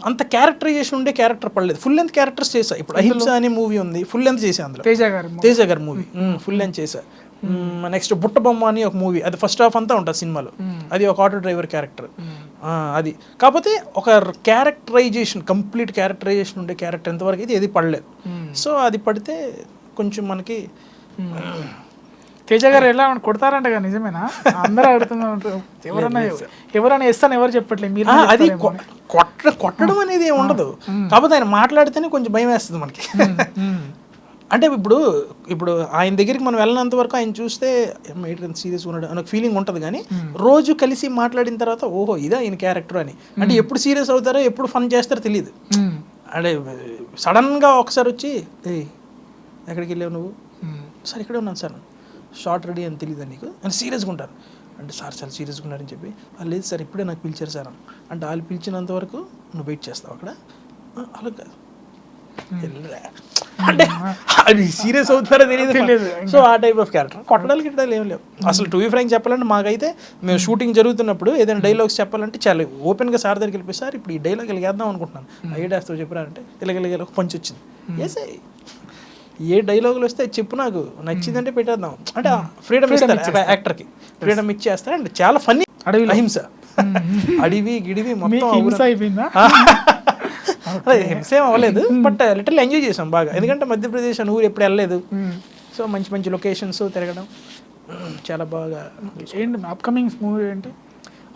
అంత క్యారెక్టరైజేషన్ ఉండే క్యారెక్టర్ పడలేదు. ఫుల్ లెంత్ క్యారెక్టర్స్ చేశా. ఇప్పుడు అహింస అనే మూవీ ఉంది, ఫుల్ లెంత్ చేసా. అందులో తేజ గారి మూవీ ఫుల్ లెంత్ చేశా. నెక్స్ట్ బుట్ట బొమ్మ అని ఒక మూవీ, అది ఫస్ట్ హాఫ్ అంతా ఉంటుంది సినిమాలో. అది ఒక ఆటో డ్రైవర్ క్యారెక్టర్. అది కాకపోతే ఒక క్యారెక్టరైజేషన్, కంప్లీట్ క్యారెక్టరైజేషన్ ఉండే క్యారెక్టర్ ఎంతవరకు అయితే ఏది పడలేదు. సో అది పడితే కొంచెం మనకి. తేజ గారు ఎలా కొడతారంట కదా, నిజమేనా? అందరూ అడుగుతున్నారు, ఎవరైనా ఇస్తాను ఎవరు చెప్పట్లేదు. మీరు అది కొట్టడం అనేది ఏమి ఉండదు, కాకపోతే ఆయన మాట్లాడితేనే కొంచెం భయం వేస్తుంది మనకి. అంటే ఇప్పుడు ఆయన దగ్గరికి మనం వెళ్ళినంత వరకు ఆయన చూస్తే సీరియస్ ఉన్నాడు అనే ఫీలింగ్ ఉంటుంది. కానీ రోజు కలిసి మాట్లాడిన తర్వాత ఓహో ఇదా ఈయన క్యారెక్టర్ అని. అంటే ఎప్పుడు సీరియస్ అవుతారో ఎప్పుడు ఫన్ చేస్తారో తెలియదు. అంటే సడన్గా ఒకసారి వచ్చి ఎక్కడికి వెళ్ళావు నువ్వు? సార్ ఇక్కడే ఉన్నాను సార్. షార్ట్ రెడీ అని తెలియదు నీకు అని సీరియస్గా ఉంటారు అంటే సార్ చాలా సీరియస్గా ఉన్నారని చెప్పి లేదు సార్ ఇప్పుడే నాకు పిలిచారు సార్ అంటే వాళ్ళు పిలిచినంత వరకు నువ్వు వెయిట్ చేస్తావు అక్కడ అలా కాదు అంటే అది సీరియస్ అవుతున్నారో తెలియదు సో ఆ టైప్ ఆఫ్ క్యారెక్టర్ కొట్టడాలు గిట్టడాలు ఏం లేవు అసలు టు బి ఫ్రాంక్ చెప్పాలంటే మాకైతే మేము షూటింగ్ జరుగుతున్నప్పుడు ఏదైనా డైలాగ్స్ చెప్పాలంటే చాలా ఓపెన్గా సార్ దగ్గరికి వెళ్ళిపోయి సార్ ఇప్పుడు ఈ డైలాగ్ వెళ్ళేద్దాం అనుకుంటున్నాను ఐడియాస్తో చెప్పరా అంటే ఇలాగ పంచి వచ్చింది ఏసే ఏ డైలాగులు వస్తే చెప్పు నాకు నచ్చిందంటే పెట్టేద్దాం అంటే ఫ్రీడమ్ ఇస్తారు యాక్టర్కి ఫ్రీడమ్ ఇచ్చేస్తారు అంటే చాలా ఫన్నీ అడవి అహింస అడివి గిడివి మొత్తం హింసేం అవ్వలేదు బట్ లిటిల్ ఎంజాయ్ చేసాం బాగా ఎందుకంటే మధ్యప్రదేశ్ అని ఊరు ఎప్పుడు వెళ్ళలేదు సో మంచి మంచి లొకేషన్స్ తిరగడం చాలా బాగా. ఏంటి అప్కమింగ్ మూవీ ఏంటి?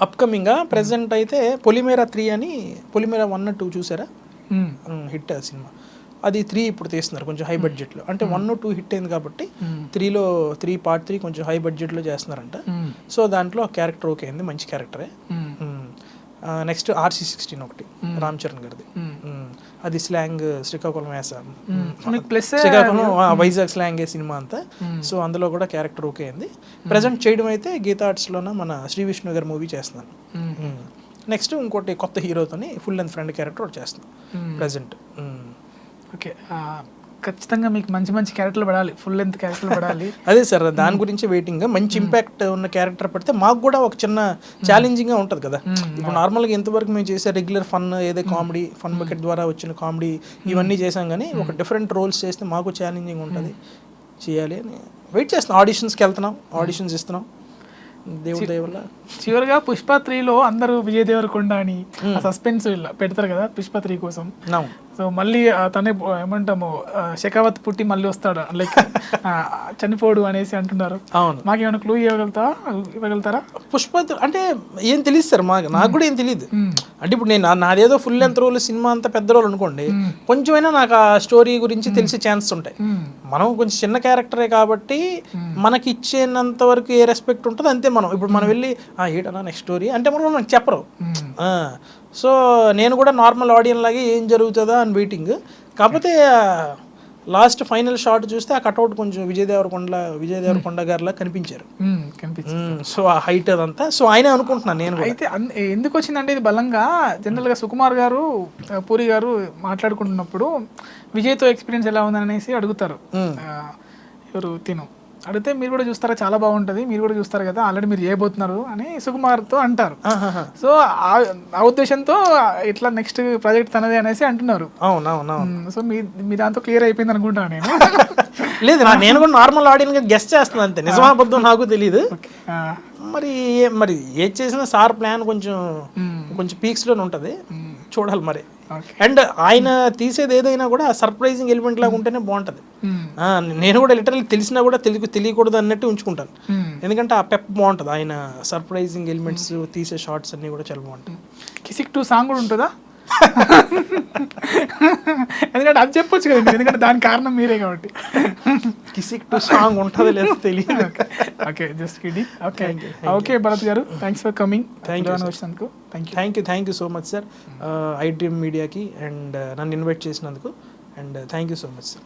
అప్కమింగ్గా ప్రెసెంట్ అయితే పొలిమేరా 3 అని పొలిమేరా 1 2 చూసారా హిట్ ఆ సినిమా అది 3 ఇప్పుడు తీస్తున్నారు కొంచెం హై బడ్జెట్లో అంటే 1 2 హిట్ అయింది కాబట్టి 3 పార్ట్ 3 కొంచెం హై బడ్జెట్లో చేస్తున్నారంట సో దాంట్లో క్యారెక్టర్ ఓకే అయింది మంచి క్యారెక్టరే. నెక్స్ట్ RC16 ఒకటి రామ్ చరణ్ గారిది అది స్లాంగ్ శ్రీకాకుళం వేసాం శ్రీకాకుళం వైజాగ్ స్లాంగ్ సినిమా అంతా సో అందులో కూడా క్యారెక్టర్ ఓకే అయింది. ప్రజెంట్ చేయడం అయితే గీతా ఆర్ట్స్లోన మన శ్రీ విష్ణు గారి మూవీ చేస్తున్నాను. నెక్స్ట్ ఇంకోటి కొత్త హీరోతోని ఫుల్ లెంత్ ఫ్రెండ్ క్యారెక్టర్ ఒకటి చేస్తున్నాను ప్రజెంట్. ఓకే ఖచ్చితంగా మీకు మంచి మంచి క్యారెక్టర్లు పడాలి, ఫుల్ లెంత్ క్యారెక్టర్లు పడాలి. అదే సార్ దాని గురించి వెయిటింగ్. మంచి ఇంపాక్ట్ ఉన్న క్యారెక్టర్ పడితే మాకు కూడా ఒక చిన్న ఛాలెంజింగ్గా ఉంటుంది కదా. ఇప్పుడు నార్మల్గా ఎంతవరకు మేము చేసే రెగ్యులర్ ఫన్ ఏదో కామెడీ ఫన్ బకెట్ ద్వారా వచ్చిన కామెడీ ఇవన్నీ చేసాం కానీ ఒక డిఫరెంట్ రోల్స్ చేస్తే మాకు ఛాలెంజింగ్ ఉంటుంది చేయాలి అని వెయిట్ చేస్తున్నాం. ఆడిషన్స్కి వెళ్తున్నాం, ఆడిషన్స్ ఇస్తున్నాం దేవుడి దయ వల్ల. చివరిగా పుష్ప 3లో అందరూ విజయ్ దేవరకొండ అని సస్పెన్స్ పెడతారు కదా పుష్ప 3 కోసం. సో మళ్ళీ తనే ఏమంటాము షెకావత్ పుట్టి మళ్ళీ వస్తాడు లైక్ చనిపోడు అనేసి అంటున్నారు. అవును మాకేమైనా క్లూ ఇవ్వగలుగుతారా? పుష్ప అంటే ఏం తెలియదు సార్ నాకు కూడా ఏం తెలియదు. అంటే ఇప్పుడు నేను నాదేదో ఫుల్ లెంత్ రోల్ సినిమా అంతా పెద్ద రోల్ అనుకోండి కొంచెమైనా నాకు ఆ స్టోరీ గురించి తెలిసే ఛాన్స్ ఉంటాయి. మనం కొంచెం చిన్న క్యారెక్టరే కాబట్టి మనకి ఇచ్చేంత వరకు ఏ రెస్పెక్ట్ ఉంటుందో అంతే. మనం ఇప్పుడు మనం వెళ్ళి ఏటన్నా నెక్స్ట్ స్టోరీ అంటే మనకు చెప్పరు. సో నేను కూడా నార్మల్ ఆడియన్స్ లాగే ఏం జరుగుతుందా అని వెయిటింగ్. కాకపోతే లాస్ట్ ఫైనల్ షాట్ చూస్తే ఆ కట్అవుట్ కొంచెం విజయ్ దేవరకొండ గారిలా కనిపించారు. సో ఆ హైట్ అదంతా సో ఆయనే అనుకుంటున్నాను నేను. అయితే ఎందుకు వచ్చిందంటే ఇది బలంగా జనరల్గా సుకుమార్ గారు పూరి గారు మాట్లాడుకుంటున్నప్పుడు విజయ్తో ఎక్స్పీరియన్స్ ఎలా ఉందని అనేసి అడుగుతారు. ఎవరు అడిగితే మీరు కూడా చూస్తారా చాలా బాగుంటుంది, మీరు కూడా చూస్తారు కదా ఆల్రెడీ మీరు చేయబోతున్నారు అని సుకుమార్తో అంటారు. సో ఆ ఉద్దేశంతో ఇట్లా నెక్స్ట్ ప్రాజెక్ట్ తనదే అనేసి అంటున్నారు. అవునవును. సో మీ దాంతో క్లియర్ అయిపోయింది అనుకుంటాను నేను. లేదు నేను కూడా నార్మల్ ఆడియన్స్ గెస్ట్ చేస్తున్నాను అంతే, నిజమాబద్ధం నాకు తెలియదు. మరి ఏది చేసినా సార్ ప్లాన్ కొంచెం పీక్స్లోనే ఉంటుంది, చూడాలి మరి. అండ్ ఆయన తీసేది ఏదైనా కూడా సర్ప్రైజింగ్ ఎలిమెంట్ లాగా ఉంటేనే బాగుంటుంది. నేను కూడా లిటరల్లీ తెలిసినా కూడా తెలియకూడదు అన్నట్టు ఉంచుకుంటాను, ఎందుకంటే ఆ పెప్ బాగుంటుంది. ఆయన సర్ప్రైజింగ్ ఎలిమెంట్స్ తీసే షార్ట్స్ అన్నీ కూడా చాలా బాగుంటాయి. కిసిక్ 2 సాంగ్ కూడా ఉంటుందా? ఎందుకంటే అది చెప్పొచ్చు కదా, ఎందుకంటే దాని కారణం మీరే కాబట్టి. కిసిక్ 2 సాంగ్ ఉంటుందో లేదో తెలియదు. Okay just kidding. Okay Bharat గారు thanks for coming. Thank you so much sir I dream మీడియాకి అండ్ నన్ను ఇన్వైట్ చేసినందుకు and thank you so much sir.